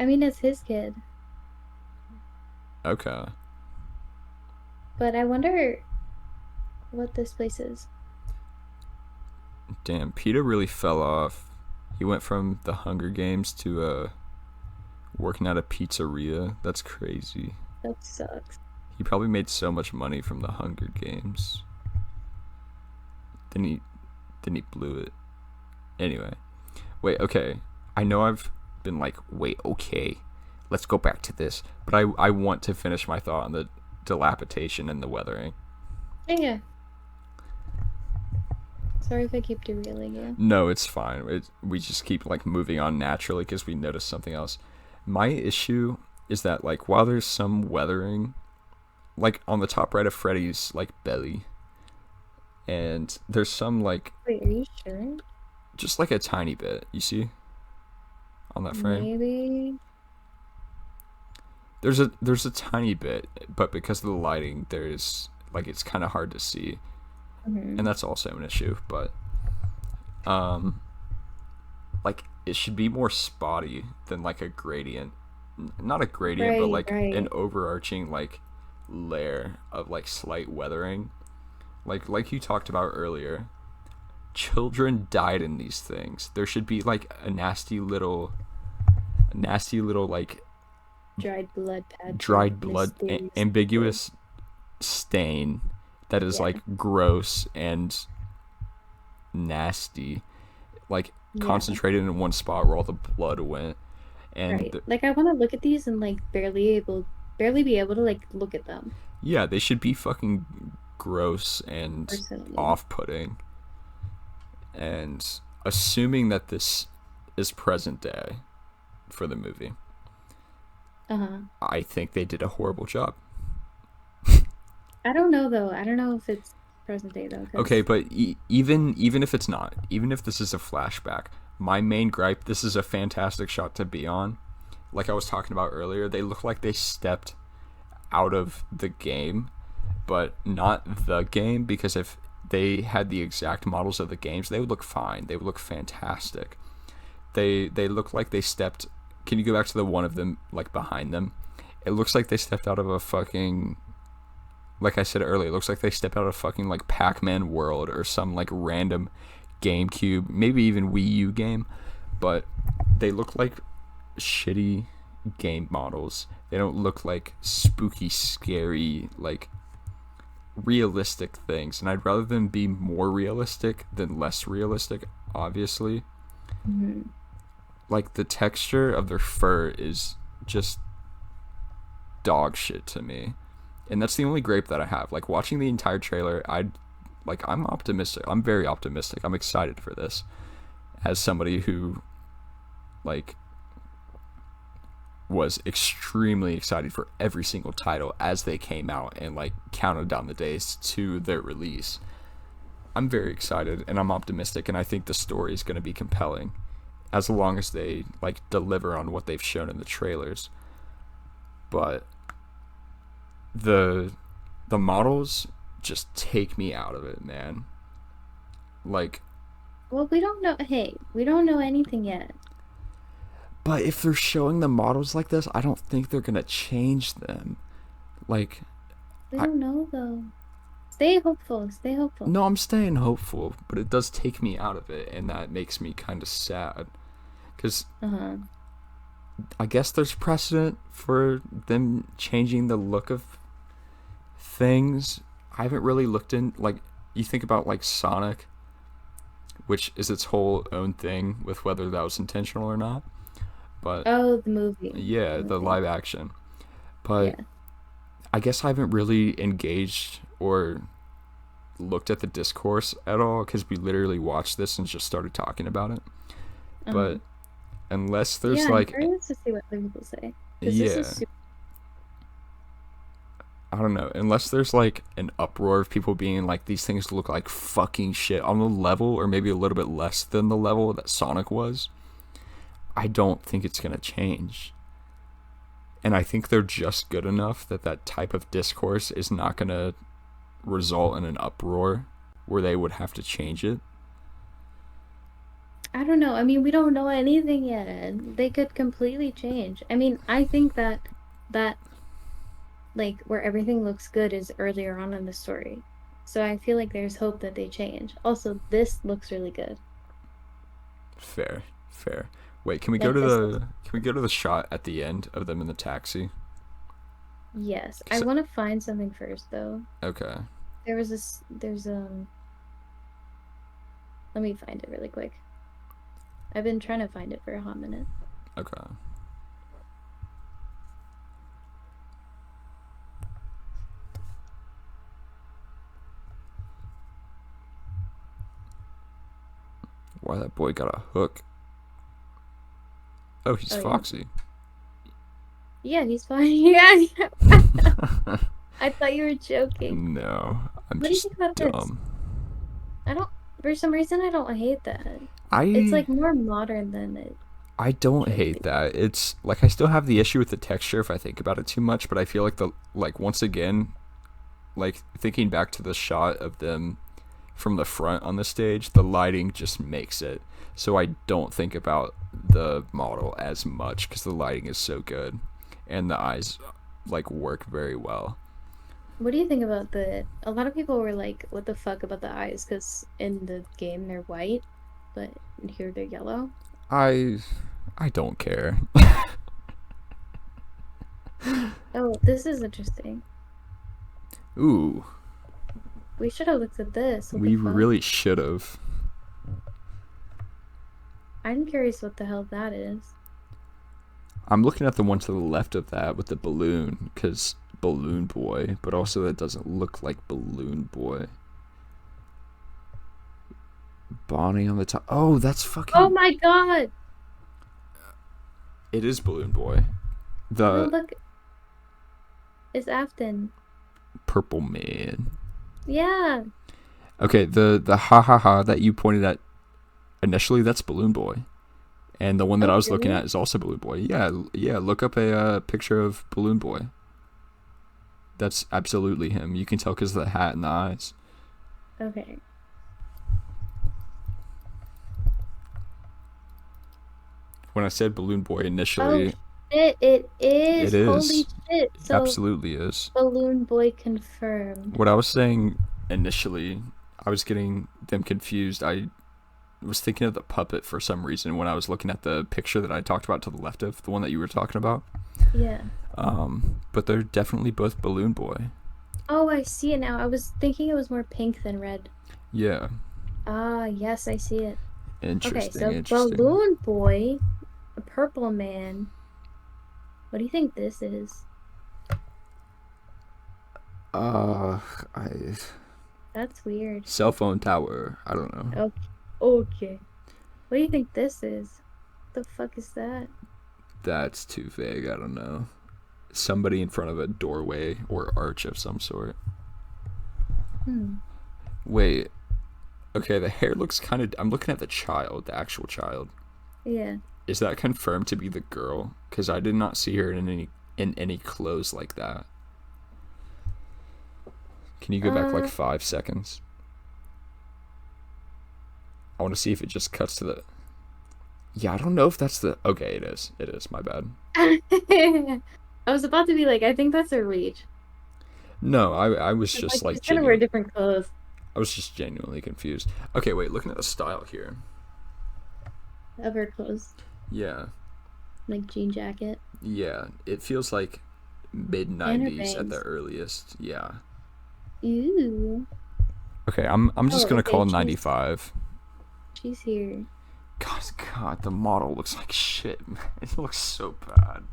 I mean, it's his kid. Okay. But I wonder what this place is. Damn, Peter really fell off. He went from the Hunger Games to working at a pizzeria. That's crazy. That sucks. He probably made so much money from the Hunger Games. Then he blew it. Anyway. Wait, okay. I know I've been like, wait, okay. Let's go back to this. But I want to finish my thought on the dilapidation and the weathering. Yeah. Sorry if I keep derailing you. No, it's fine. We just keep like moving on naturally because we notice something else. My issue is that like while there's some weathering, like on the top right of Freddy's like belly, and there's some like, wait, are you sure? Just like a tiny bit, you see, on that frame. Maybe. There's a tiny bit, but because of the lighting, there's like it's kind of hard to see, and that's also an issue. But like it should be more spotty than like a gradient, not a gradient, but like an overarching like layer of like slight weathering, like you talked about earlier. Children died in these things. There should be like a nasty little like dried blood ambiguous stain that is like gross and nasty, like concentrated in one spot where all the blood went. And like I want to look at these and like barely be able to like look at them. Yeah, they should be fucking gross and off-putting. And assuming that this is present day for the movie, I think they did a horrible job. I don't know though. I don't know if it's present day though. Okay, but even if it's not, even if this is a flashback, my main gripe, this is a fantastic shot to be on. Like I was talking about earlier, they look like they stepped out of the game, but not the game, because if they had the exact models of the games, they would look fine. They would look fantastic. They look like they stepped can you go back to the one of them like behind them? It looks like they stepped out of a fucking, like I said earlier, it looks like they stepped out of fucking like Pac-Man World or some like random GameCube, maybe even Wii U game, but they look like shitty game models. They don't look like spooky, scary, like realistic things, and I'd rather them be more realistic than less realistic, obviously. Mm-hmm. Like the texture of their fur is just dog shit to me. And that's the only gripe that I have. Like watching the entire trailer, I'm optimistic. I'm very optimistic. I'm excited for this. As somebody who like was extremely excited for every single title as they came out and like counted down the days to their release. I'm very excited and I'm optimistic, and I think the story is going to be compelling as long as they like deliver on what they've shown in the trailers. But the models just take me out of it, man. Like, Well, we don't know. Hey, we don't know anything yet. but if they're showing the models like this, I don't think they're gonna change them. Like, We don't know though. Stay hopeful. Stay hopeful. no, I'm staying hopeful, but it does take me out of it, and that makes me kind of sad. Because I guess there's precedent for them changing the look of things. I haven't really looked in, like, you think about like Sonic, which is its whole own thing with whether that was intentional or not. But Oh, the movie. yeah, the Okay. live action. But Yeah. I guess I haven't really engaged or looked at the discourse at all, because we literally watched this and just started talking about it. But unless there's Yeah, I'm like, curious to see what other people say. 'Cause this is yeah, I don't know, unless there's like an uproar of people being like, these things look like fucking shit on the level, or maybe a little bit less than the level that Sonic was, I don't think it's gonna change. And I think they're just good enough that that type of discourse is not gonna result in an uproar where they would have to change it. I don't know. I mean, we don't know anything yet. They could completely change. I mean, I think that like where everything looks good is earlier on in the story. So I feel like there's hope that they change. Also, this looks really good. Fair, fair. Wait, can we go Like to this looks, the shot at the end of them in the taxi? yes. I 'Cause- want to find something first though. okay. There's let me find it really quick. I've been trying to find it for a hot minute. Okay. Why that boy got a hook? Oh, he's Oh yeah. Foxy. Yeah, he's fine. Yeah. I thought you were joking. No, I'm What do you just think about this? dumb. I don't, for some reason, I don't hate that. It's I like more modern than it I don't should hate be. that. It's like I still have the issue with the texture if I think about it too much, but I feel like once again, like thinking back to the shot of them from the front on the stage, the lighting just makes it. So I don't think about the model as much because the lighting is so good and the eyes like work very well. What do you think about a lot of people were like, what the fuck about the eyes? Because in the game they're white, but here they're yellow. I I don't care. Oh, this is interesting. Ooh, We should have looked at this. What we the fuck? really should have. I'm curious what the hell that is. I'm looking at the one to the left of that with the balloon, because Balloon Boy, but also that doesn't look like Balloon Boy. Bonnie on the top. Oh, that's fucking. Oh my god! It is Balloon Boy. No, The look, it's Afton. purple man. Yeah. Okay, the ha ha ha that you pointed at initially, that's Balloon Boy. And the one that I Oh, was looking really? at is also Balloon Boy. Yeah, yeah, look up a picture of Balloon Boy. That's absolutely him. You can tell because of the hat and the eyes. Okay. When I said Balloon Boy Oh initially, shit, it it is. Holy is. shit. It So absolutely is. Balloon Boy confirmed. What I was saying initially, I was getting them confused. I was thinking of the puppet for some reason when I was looking at the picture that I talked about to the left of the one that you were talking about. Yeah. But they're definitely both Balloon Boy. Oh, I see it now. I was thinking it was more pink than red. Yeah. Ah, yes, I see it. Okay, Interesting, so interesting. Balloon Boy, a purple man. What do you think this is? Uh, I That's weird. cell phone tower. I don't know. Okay. Okay. What do you think this is? The fuck is that? That's too vague. I don't know. Somebody in front of a doorway or arch of some sort. Hmm. Wait. Okay, the hair looks kind of. I'm looking at the child, the actual child. Yeah. Is that confirmed to be the girl? Because I did not see her in any clothes like that. Can you go back like Uh, 5 seconds? I want to see if it just cuts to the. Yeah, I don't know if that's the. Okay, it is. It is. My bad. I was about to be like, I think that's a reach. No, I was It's just like like she's gonna wear genuine. different clothes I was just genuinely confused. Okay, wait. Looking at the style here. of her clothes, Yeah, like jean jacket yeah. It feels like mid and her '90s at the bangs. earliest. Yeah. Ooh. Okay, I'm just Oh, gonna okay. call She's 95. she's here. God, the model looks like shit, man. It looks so bad.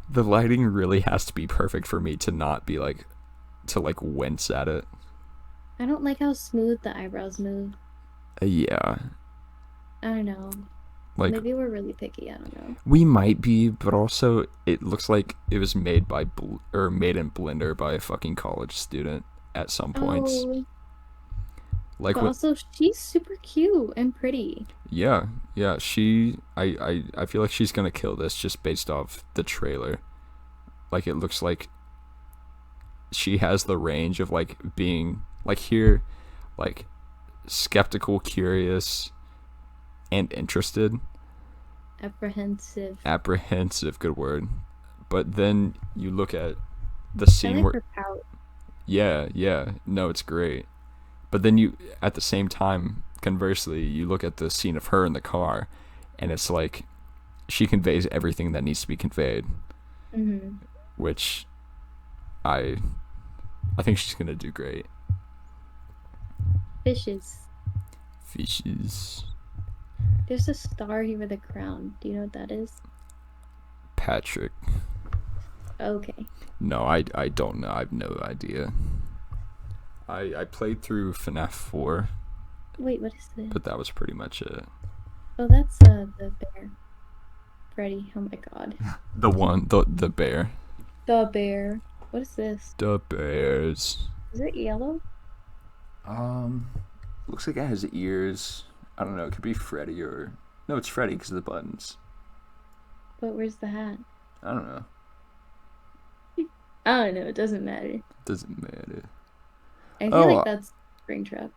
The lighting really has to be perfect for me to not be like to like wince at it. I don't like how smooth the eyebrows move. Yeah, I don't know. like Maybe we're really picky. I don't know. we might be, but also it looks like it was made by or made in Blender by a fucking college student at some points. Oh, Like but what? also she's super cute and pretty. Yeah, yeah. I feel like she's gonna kill this just based off the trailer. Like it looks like she has the range of like being like here, like skeptical, curious, and interested. Apprehensive. Apprehensive, good word. But then you look at the I scene like where, her pout. yeah, yeah, no, it's great. But then you, at the same time, conversely, you look at the scene of her in the car, and it's like she conveys everything that needs to be conveyed, Mm-hmm. which I, I think she's gonna do great. Fishes. Fishes. There's a star here with a crown. Do you know what that is? Patrick. Okay. No, I don't know. I have no idea. I played through FNAF 4, Wait, what is this? but that was pretty much it. Oh, that's the bear. Freddy. Oh my god. The bear. The bear. What is this? The bears. Is it yellow? Um, looks like it has ears. I don't know. It could be Freddy or no, it's Freddy because of the buttons. But where's the hat? I don't know. I don't know. It doesn't matter. Doesn't matter. I feel Oh, like that's Springtrap.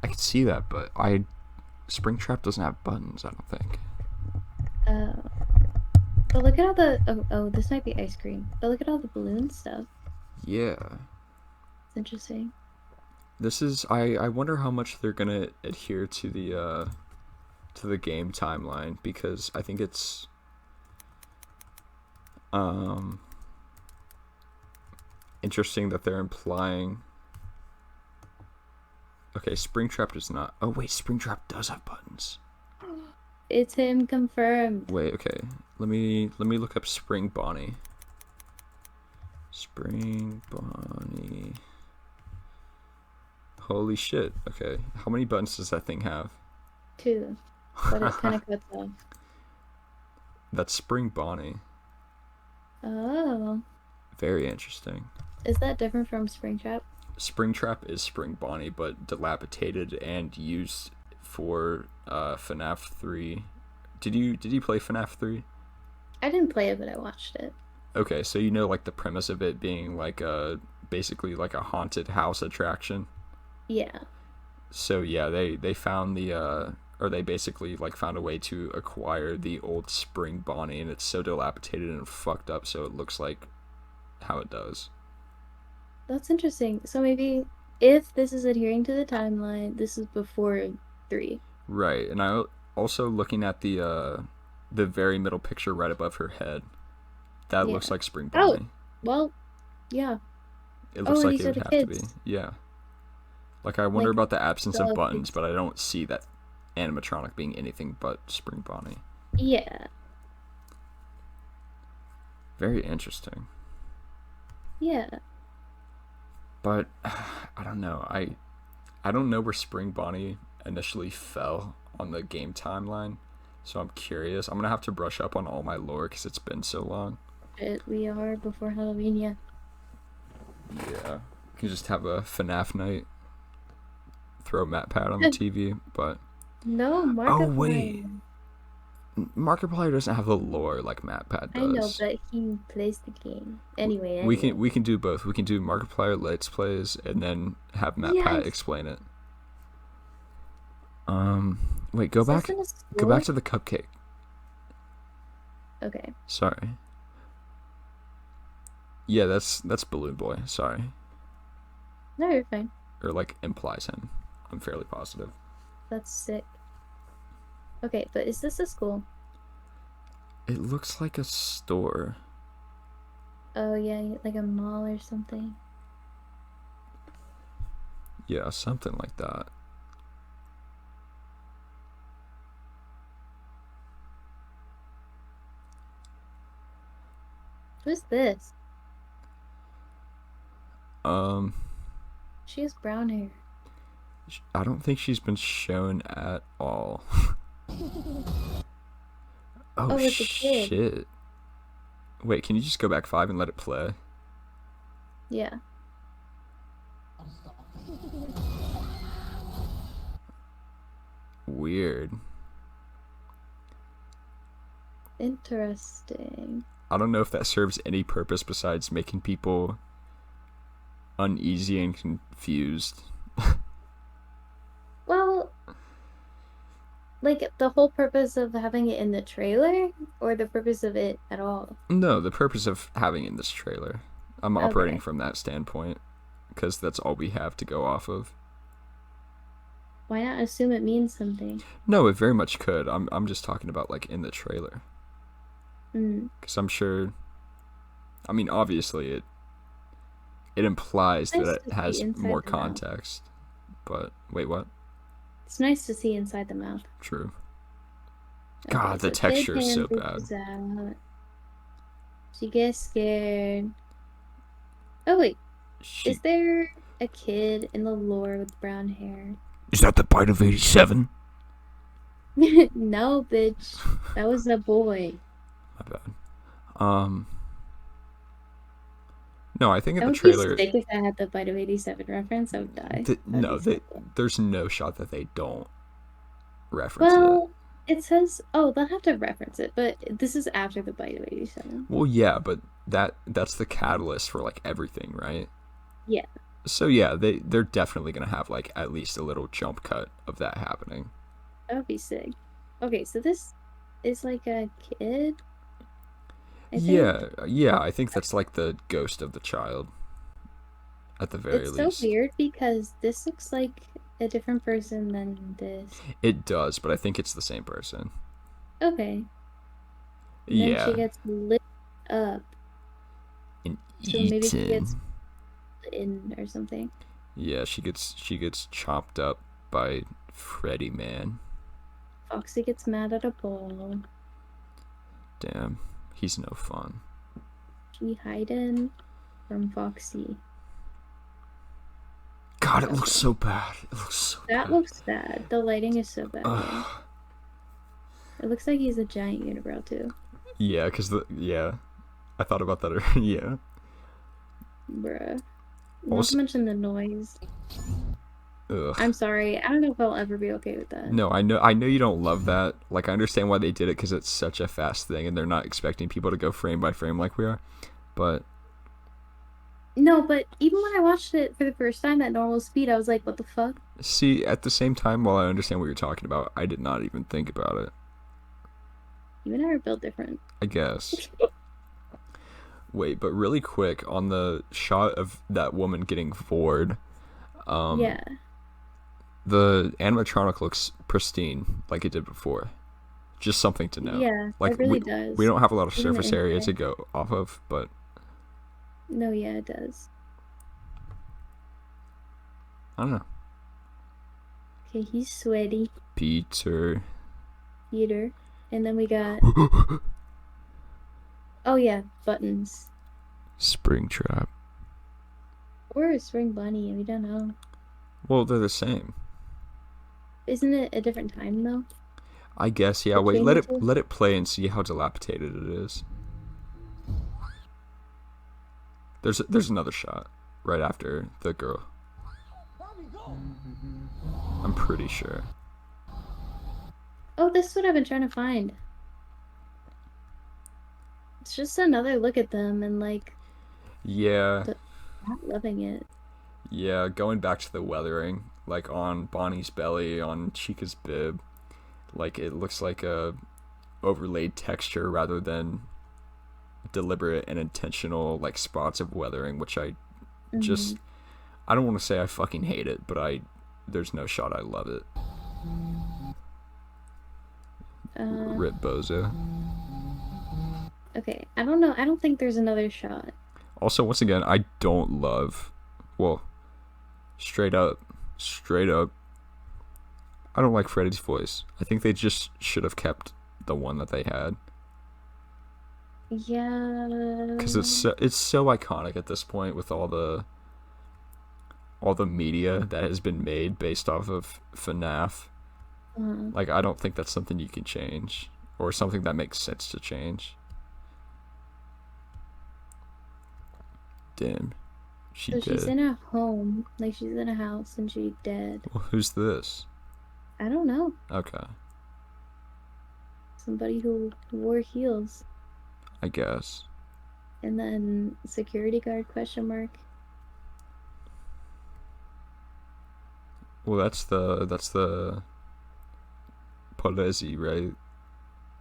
I could see that, but Springtrap doesn't have buttons. I don't think. Uh, but look at all the. Oh, this might be ice cream. But look at all the balloon stuff. Yeah. It's interesting. This is. I wonder how much they're gonna adhere to the game timeline because I think it's interesting that they're implying. Okay, Springtrap does not. Oh wait, Springtrap does have buttons. It's him confirmed. Wait, okay. Let me look up Spring Bonnie. Spring Bonnie. Holy shit. Okay. How many buttons does that thing have? 2. But it kind of cuts off. That's Spring Bonnie. Oh. Very interesting. Is that different from Springtrap? Springtrap is Spring Bonnie, but dilapidated and used for FNAF 3. Did you play FNAF 3? I didn't play it, but I watched it. Okay, so you know like the premise of it being like basically like a haunted house attraction. Yeah. So yeah, they found the or they basically like found a way to acquire the old Spring Bonnie, and it's so dilapidated and fucked up, so it looks like how it does. That's interesting. So maybe if this is adhering to the timeline, this is before 3. Right, and I also looking at the very middle picture right above her head. That Yeah. looks like Spring Oh, Bonnie. well, yeah. It looks like These it are would the have to be. kids. Yeah. Like I wonder Like about the absence of the buttons, kids. but I don't see that animatronic being anything but Spring Bonnie. Yeah. Very interesting. Yeah. But I don't know. I don't know where Spring Bonnie initially fell on the game timeline, so I'm curious. I'm gonna have to brush up on all my lore because it's been so long. We are before Halloween, yeah. Yeah, you can just have a FNAF night, throw a Matt Pad on the TV, but No, oh wait, Markiplier. Markiplier doesn't have the lore like MatPat I know, does. but he plays the game. Anyway. We can do both. We can do Markiplier Let's Plays and then have MatPat Yes. explain it. Wait, Is this in a go back school? to the cupcake. Okay. Sorry. Yeah, that's Balloon Boy. Sorry, No, you're fine. or like implies him. I'm fairly positive. That's sick. Okay, but is this a school? It looks like a store. Oh, yeah, like a mall or something. Yeah, something like that. Who's this? Um, She has brown hair. I don't think she's been shown at all. Oh, it's a kid. shit. Wait, can you just go back 5 and let it play? Yeah. Weird. Interesting. I don't know if that serves any purpose besides making people uneasy and confused. Well, like the whole purpose of having it in the trailer or the purpose of it at all? No, the purpose of having in this trailer. I'm operating Okay. from that standpoint because that's all we have to go off of. Why not assume it means something? No, it very much could. I'm just talking about like in the trailer because I'm sure. I mean, obviously it implies Nice that to it see has inside more the mouth. context. But wait, what? It's nice to see inside the mouth. True. Okay, God, the so kid texture is so hand bad. reaches out. She gets scared. Oh wait, is there a kid in the lore with brown hair? Is that the bite of 87? No, bitch. That was a boy. My bad. No, I think in I the would trailer. be sick if I had the Bite of 87 reference. I would die. No, That'd be so cool. there's no shot that they don't reference it. Well, it says, oh, they'll have to reference it, but this is after the Bite of 87. Well, yeah, but that's the catalyst for like everything, right? Yeah. So yeah, they're definitely gonna have like at least a little jump cut of that happening. That would be sick. Okay, so this is like a kid? I think. Yeah, I think that's like the ghost of the child. At the very It's least. so weird because this looks like a different person than this. It does, but I think it's the same person. Okay. And Yeah. then she gets lit up. And So maybe she eaten. gets in or something. Yeah, she gets chopped up by Freddy Man. Foxy gets mad at a ball. Damn, he's no fun. She hiding from Foxy. God, it looks so bad. It looks so That bad. looks bad. The lighting is so bad. Ugh. It looks like he's a giant unibrow too. Yeah, I thought about that. Yeah. Bruh. Not Also- to mention the noise. Ugh. I'm sorry. I don't know if I'll ever be okay with that. No, I know you don't love that. Like, I understand why they did it because it's such a fast thing, and they're not expecting people to go frame by frame like we are. But, ugh, it looks so bad. It looks so bad. Yeah. But, I mean, obviously, it did No, but even when I watched it for the first time at normal speed, I was like, what the fuck? See, at the same time, while I understand what you're talking about, I did not even think about it. You and I are built different. I guess. Wait, but really quick on the shot of that woman getting bored, um, Yeah. the animatronic looks pristine like it did before. Just something to note. Yeah, Like it really we does. don't have a lot of Even the surface area to inside. go off of, but No, yeah, it does. I don't know. Okay, he's sweaty. Peter. Peter. And then we got, oh yeah, buttons. Springtrap. Or a spring bunny, we don't know. Well, they're the same. Isn't it a different time though? I guess. Yeah. It Wait. Let it changes? let it play and see how dilapidated it is. There's another shot right after the girl. I'm pretty sure. Oh, this is what I've been trying to find. It's just another look at them and like, Yeah. not loving it. Yeah. Going back to the weathering, like on Bonnie's belly, on Chica's bib, like it looks like a overlaid texture rather than deliberate and intentional like spots of weathering, which I Mm-hmm. just I don't want to say I fucking hate it, but there's no shot I love it. Rip Bozo. Okay, I don't know. I don't think there's another shot. Also, once again, I don't love. Well, straight up, I don't like Freddy's voice. I think they just should have kept the one that they had Yeah. because it's so iconic at this point with all the media that has been made based off of FNAF. Like, I don't think that's something you can change or something that makes sense to change. Damn, she So did. she's in a home, like she's in a house and she's dead. Well, who's this? I don't know. Okay, Somebody who wore heels. I guess. And then security guard question mark. Well, that's the Polizzi, right?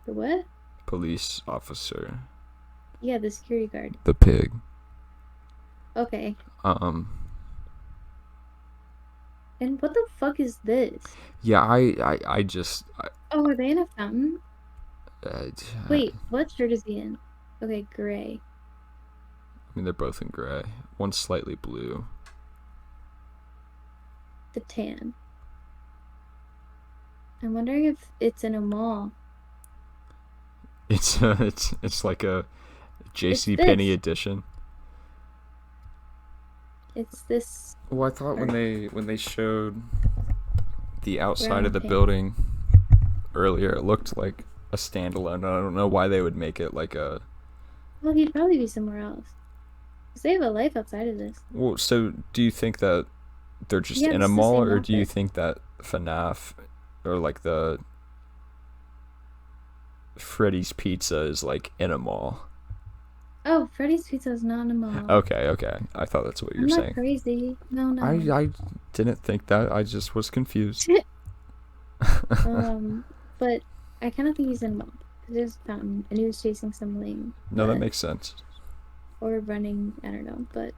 The what? Police officer. Yeah, the security guard. The pig. Okay. Um. And what the fuck is this? Yeah, I just. Oh, are they in a fountain? I Wait, what shirt is he in? Okay, gray. mean, they're both in gray. One's slightly blue. The tan. I'm wondering if it's in a mall. It's like a It's J.C. this. Penney edition. It's this Well, I thought when they showed the outside of brown the pant. building earlier, it looked like a standalone. I don't know why they would make it like a. Well, he'd probably be somewhere else. Because they have a life outside of this. Well, so do you think that they're just Yeah, in this a is the mall, same or do you outfit. think that FNAF or like the Freddy's Pizza is like in a mall? Oh, Freddy's Pizza is not in a mall. Okay. I thought that's what you I'm were not saying. crazy. No, no. I didn't think that. I just was confused. But I kind of think he's in a mall. Because there's a fountain, and he was chasing something. No, that makes sense. Or running, I don't know, but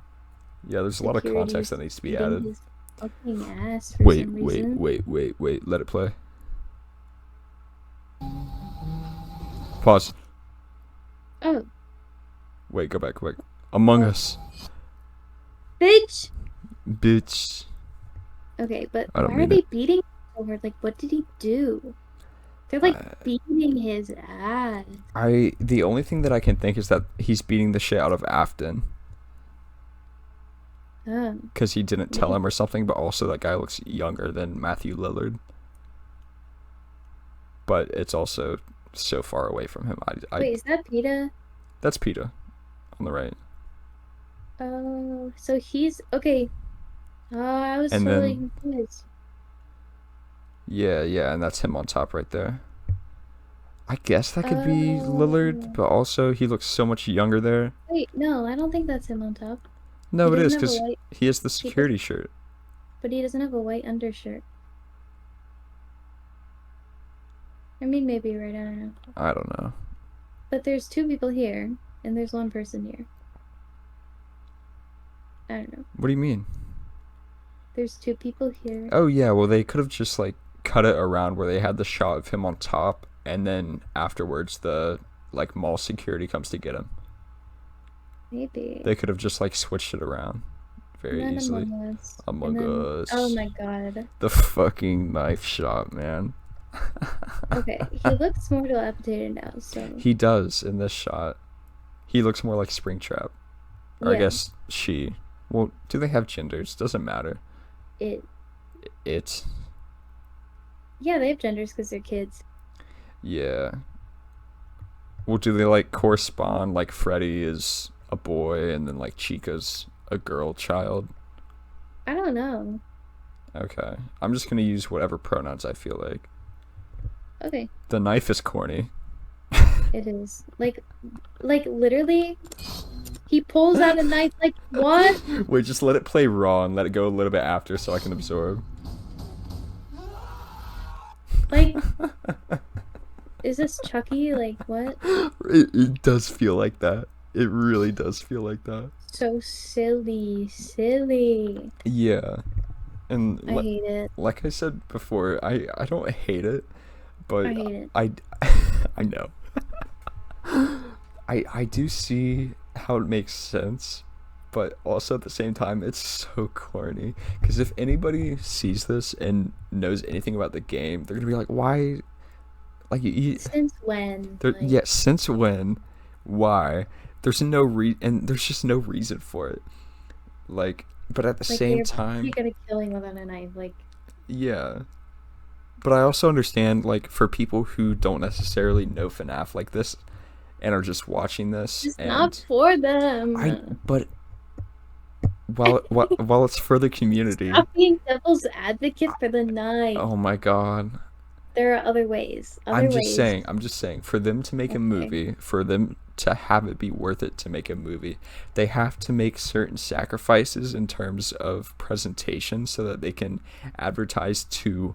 Yeah, there's a lot of context security's that needs to be eating added. his fucking ass for Wait, some wait, reason. wait. Let it play. Pause. Oh, Wait, go back quick. Among Us. bitch! Bitch. Okay, but I don't why are mean they it. beating him so hard? Like, what did he do? They're like Uh, beating his ass. The only thing that I can think is that he's beating the shit out of Afton. Oh, Because he didn't tell maybe. him or something, but also that guy looks younger than Matthew Lillard. But it's also so far away from him. Wait, is that PETA? That's PETA on the right. Oh, so he's okay. Oh, I was And totally then, confused. yeah, and that's him on top right there. I guess that could be Lillard, Oh, but also he looks so much younger there. wait, no, I don't think that's him on top. He No, it is doesn't have a because white. he has the He does, security shirt. but he doesn't have a white undershirt. I mean, maybe you're right. I don't know. I don't know. But there's two people here, and there's one person here. I don't know. What do you mean? There's two people here. Oh yeah, well they could have just like cut it around where they had the shot of him on top, and then afterwards the like mall security comes to get him. Maybe. They could have just like switched it around And very then easily. Among Us. Among And then, Us. oh my god. The fucking knife shot, man. Okay, he looks more dilapidated now, so. He does in this shot. He looks more like Springtrap. Or I Yeah. guess she. Well, do they have genders? Doesn't matter. It. It. Yeah, they have genders because they're kids. Yeah. Well, do they like correspond? Like Freddy is a boy and then like Chica's a girl child? I don't know. Okay. I'm just gonna use whatever pronouns I feel like. Okay, The knife is corny. it is. Like literally, he pulls out a knife like, what? Wait, just let it play raw and let it go a little bit after so I can absorb. Like, is this Chucky? Like, what? It does feel like that. It really does feel like that. So silly, silly. Yeah. And I hate it. like I said before, I don't hate it, but I hate it. I know. I do see how it makes sense, but also at the same time it's so corny, because if anybody sees this and knows anything about the game, they're gonna be like, why, like Since when? there, Like, yeah, since when, why, there's and there's just no reason for it, like, but at the like same they're time, gonna killing without a knife. Like, yeah. But I also understand, like, for people who don't necessarily know FNAF like this and are just watching this, it's and not for them. but while it's for the community, Stop being devil's advocate for the knife. oh my god, There are other ways. I'm just saying, for them to make a Okay. movie, for them to have it be worth it to make a movie, they have to make certain sacrifices in terms of presentation so that they can advertise to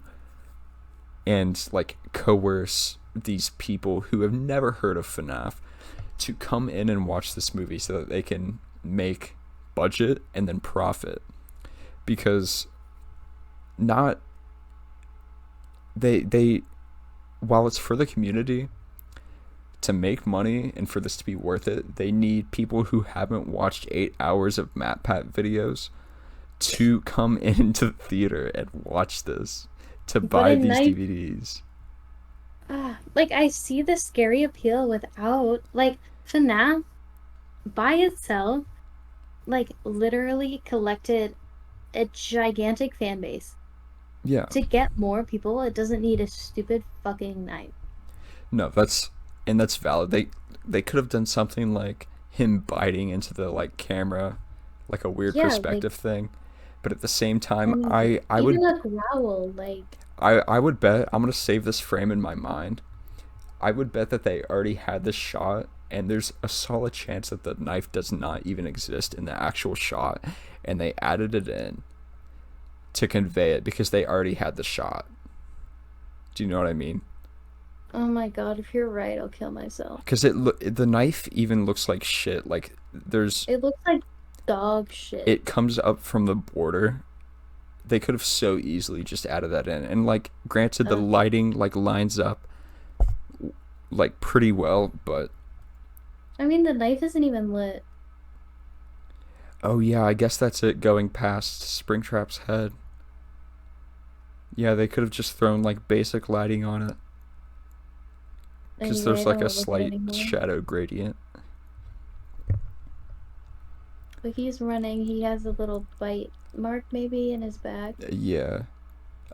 and like coerce these people who have never heard of FNAF to come in and watch this movie so that they can make budget and then profit, because not they while it's for the community to make money and for this to be worth it, they need people who haven't watched 8 hours of MatPat videos to come into the theater and watch this, to But buy a these knife- DVDs. Like, I see the scary appeal without, like, FNAF by itself, like, literally collected a gigantic fan base. Yeah. To get more people, it doesn't need a stupid fucking knife. No, that's valid. They could have done something like him biting into the like camera, like a weird Yeah, like- perspective thing. But at the same time, And I would even a growl, like, I would bet, I'm gonna save this frame in my mind. I would bet that they already had this shot, and there's a solid chance that the knife does not even exist in the actual shot, and they added it in to convey it because they already had the shot. Do you know what I mean? oh my god, if you're right, I'll kill myself. Because the knife even looks like shit. Like there's It looks like dog shit. it comes up from the border. They could have so easily just added that in, and like granted the lighting like lines up like pretty well, but I mean, the knife isn't even lit. oh yeah, I guess that's it going past Springtrap's head. Yeah, they could have just thrown like basic lighting on it, because Anyway, there's I like don't a look at it slight anymore. shadow gradient. But he's running. He has a little bite mark maybe in his back. Yeah.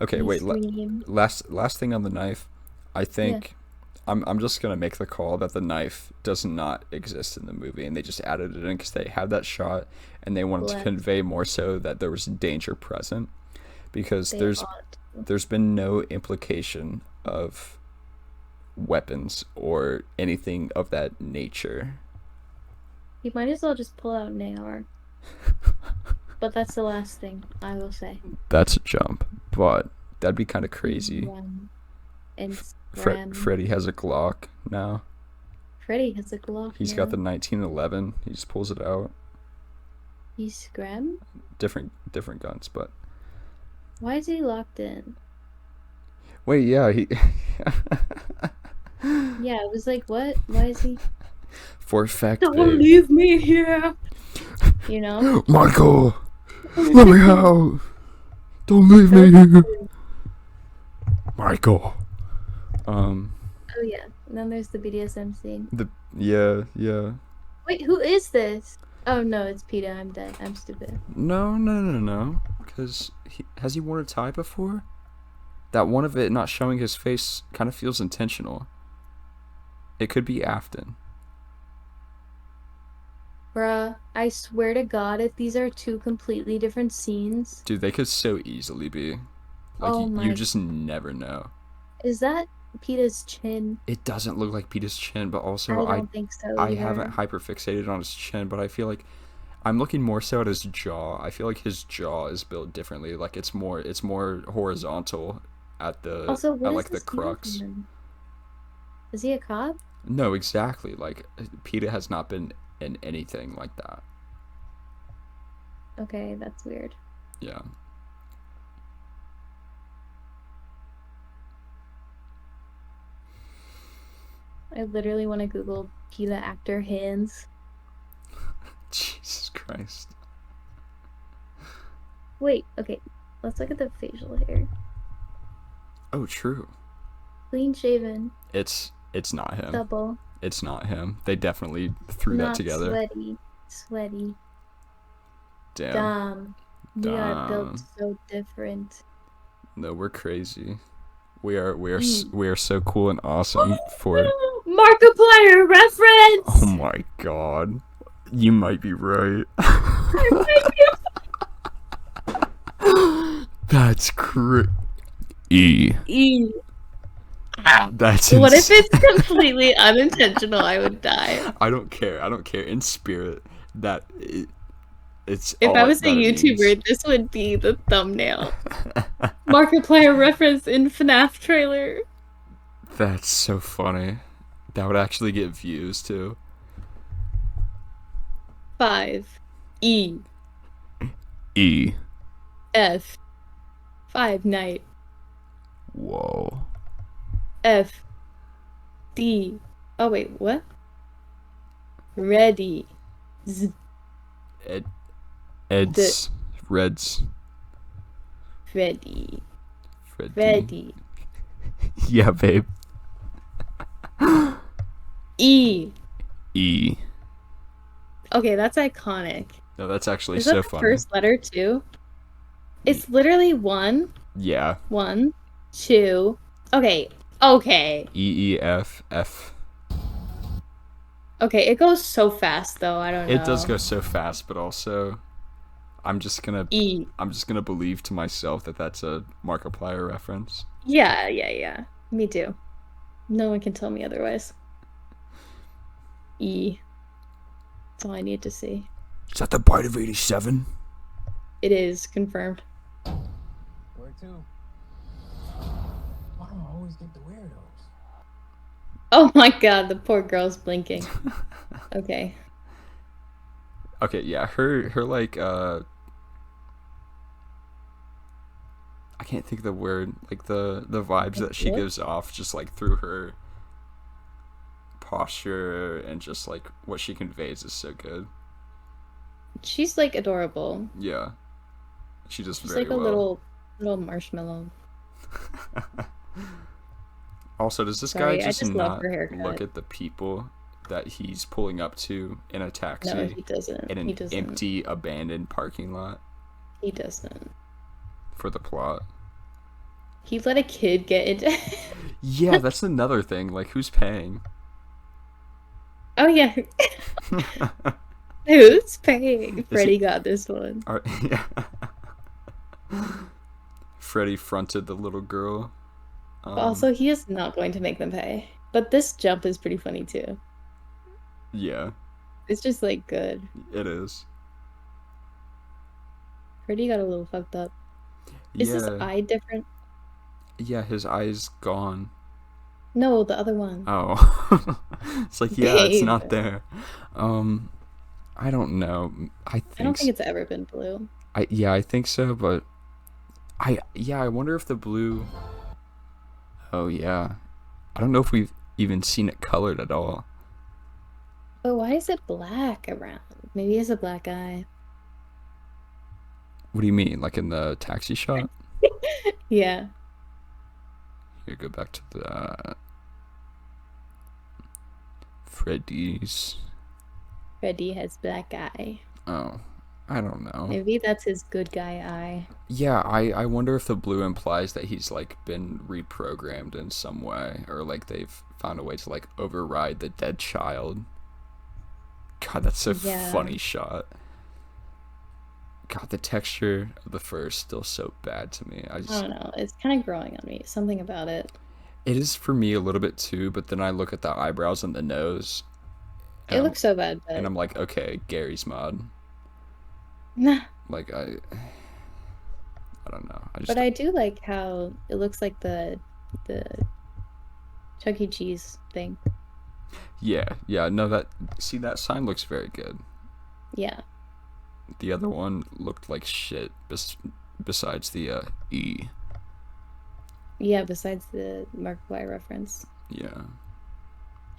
Okay, He wait. screamed. Last thing on the knife, I think I'm just gonna make the call that the knife does not exist in the movie, and they just added it in because they had that shot and they wanted to Bless. convey more so that there was danger present, because They there's ought. there's been no implication of weapons or anything of that nature. He might as well just pull out an AR. but that's the last thing I will say. That's a jump, but that'd be kind of crazy. Run and scram. Freddy has a Glock now. Freddy has a Glock. He's got the 1911. He just pulls it out. He's scram? Different guns, but Why is he locked in? wait, yeah, he Yeah, it was like, what? Why is he? for a fact. Don't Babe. leave me here. You know? Michael, let me out. Don't leave me here. Michael. Oh yeah. And then there's the BDSM scene. Yeah. Wait, who is this? Oh no, it's PETA. I'm dead. I'm stupid. No. Because has he worn a tie before? That one of it not showing his face kind of feels intentional. It could be Afton. Bruh, I swear to God, if these are two completely different scenes. Dude, they could so easily be. Like, Oh my. you just never know. Is that PETA's chin? It doesn't look like Peter's chin, but also I don't think so. I either. haven't hyperfixated on his chin, but I feel like I'm looking more so at his jaw. I feel like his jaw is built differently. Like it's more horizontal at the Also, what at is like the this crux. man? Is he a cop? No, exactly. Like PETA has not been in anything like that. Okay, that's weird. Yeah. I literally want to Google PETA actor hands. Jesus Christ. Wait, okay. Let's look at the facial hair. Oh, true. Clean shaven. It's not him. Double. It's not him. They definitely threw that Not together. Sweaty. Damn. Dumb. We are built Dumb. so different. No, we're crazy. We are so cool and awesome for. Markiplier reference. Oh my god. You might be right. That's E. That's What if it's completely unintentional? I would die. I don't care. In spirit, it's. If all I was a that it YouTuber, means. this would be the thumbnail. Markiplier reference in FNAF trailer. That's so funny. That would actually get views too. 5. E. E. F. 5 night. Whoa. F. D. Oh wait, what? Ready. Z. Reds. Ready. Freddy. Ready. Yeah, babe. E. E. Okay, that's iconic. No, that's actually Is so that the funny. first letter too? It's literally 1, Yeah. 1, 2. Okay. EEFF. Okay, it goes so fast though. I don't know. It does go so fast, but also, I'm just gonna E. believe to myself that that's a Markiplier reference. Yeah. Me too. No one can tell me otherwise. E. That's all I need to see. Is that the bite of 87? It is confirmed. Where to? Why do I always get the weirdos? Oh my god, the poor girl's blinking. Okay. Okay, yeah, her like I can't think of the word, like the vibes that she What? gives off just like through her posture and just like what she conveys is so good. She's like adorable. Yeah. She does She's very like a well. little marshmallow. Also, does this Sorry, guy I just just love not her haircut. look at the people that he's pulling up to in a taxi No, he doesn't. in He an doesn't. empty, abandoned parking lot He doesn't. for the plot? He let a kid get into. Yeah, that's another thing. Like, who's paying? Oh yeah. Who's paying? Freddy got this one. Yeah. Freddy fronted the little girl. Also, he is not going to make them pay. But this jump is pretty funny too. Yeah, It's just like good. it is. Freddy got a little fucked up. Is his Yeah, eye different? yeah, his eye's gone. No, the other one. Oh. It's like, yeah, it's Babe. not there. Um, I don't know. I I don't think think it's ever been blue. I think so, but I wonder if the blue. Oh yeah, I don't know if we've even seen it colored at all. But why is it black around? Maybe it's a black eye. What do you mean, like in the taxi shot? Yeah. Here, go back to the Freddy's. Freddy has black eye. Oh, I don't know. Maybe that's his good guy eye. Yeah, I wonder if the blue implies that he's like been reprogrammed in some way, or like they've found a way to like override the dead child. God, that's a Yeah. funny shot. God, the texture of the fur is still so bad to me. I don't know. It's kind of growing on me. Something about it. It is for me a little bit too, but then I look at the eyebrows and the nose, and It looks so bad, but I'm like, okay, Gary's mod. nah. Like I don't know. I But just I do like how it looks like the Chuck E. Cheese thing. yeah, no, that see, that sign looks very good. Yeah. The other one looked like shit. Besides the E. Yeah, besides the Markiplier reference. Yeah.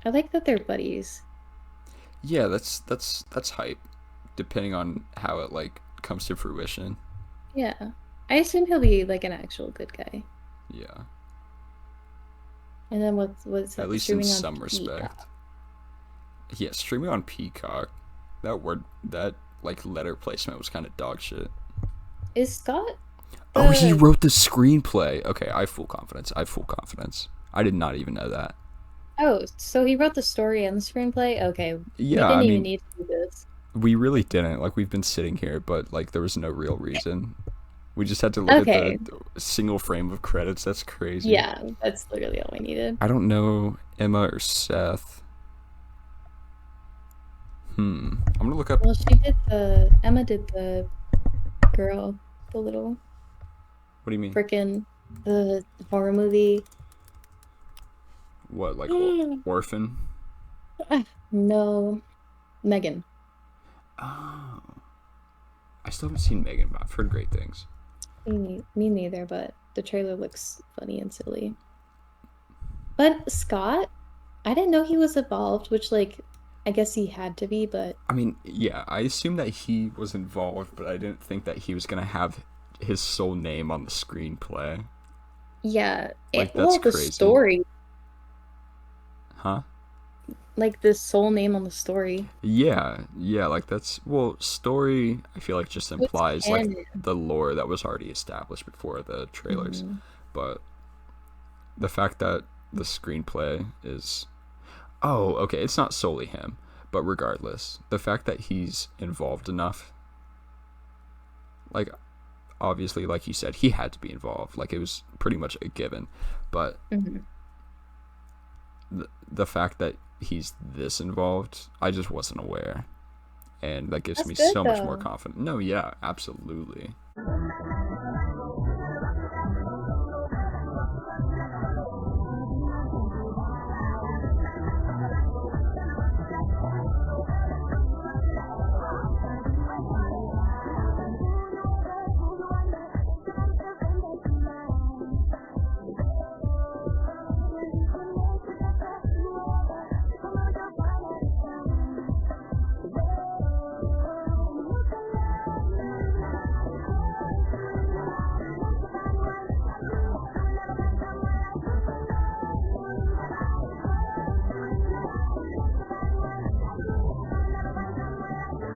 I like that they're buddies. Yeah, that's hype. Depending on how it like comes to fruition. Yeah. I assume he'll be like an actual good guy. Yeah. And then what's At that least in streaming on some Peacock? respect. Yeah, streaming on Peacock. That like letter placement was kind of dog shit. Is Scott Oh, he the wrote the screenplay. Okay, I have full confidence. I did not even know that. Oh, so he wrote the story and the screenplay? Okay. We Yeah, I didn't even mean, need to do this. we really didn't. Like, we've been sitting here, but like there was no real reason. We just had to look at the Okay. single frame of credits. That's crazy. Yeah, that's literally all we needed. I don't know Emma or Seth. I'm gonna look up. Well, Emma did the girl, the little What do you mean? frickin' the horror movie. What, like Orphan? No, Megan. Oh, I still haven't seen Megan, but I've heard great things. Me neither, but the trailer looks funny and silly. But Scott, I didn't know he was involved, which like I guess he had to be, but I mean, yeah, I assumed that he was involved, but I didn't think that he was gonna have his sole name on the screenplay. yeah, Like, that's well, the crazy. story, Huh? like the sole name on the story. Yeah, like that's, well, story, I feel like just It's implies like canon. the lore that was already established before the trailers. Mhm. But the fact that the screenplay is, oh, okay, it's not solely him, but regardless, the fact that he's involved enough, like, obviously, like you said, he had to be involved, like it was pretty much a given, but Mhm. the fact that he's this involved, I just wasn't aware, and that gives That's me good so much more though. confidence. No, yeah, absolutely.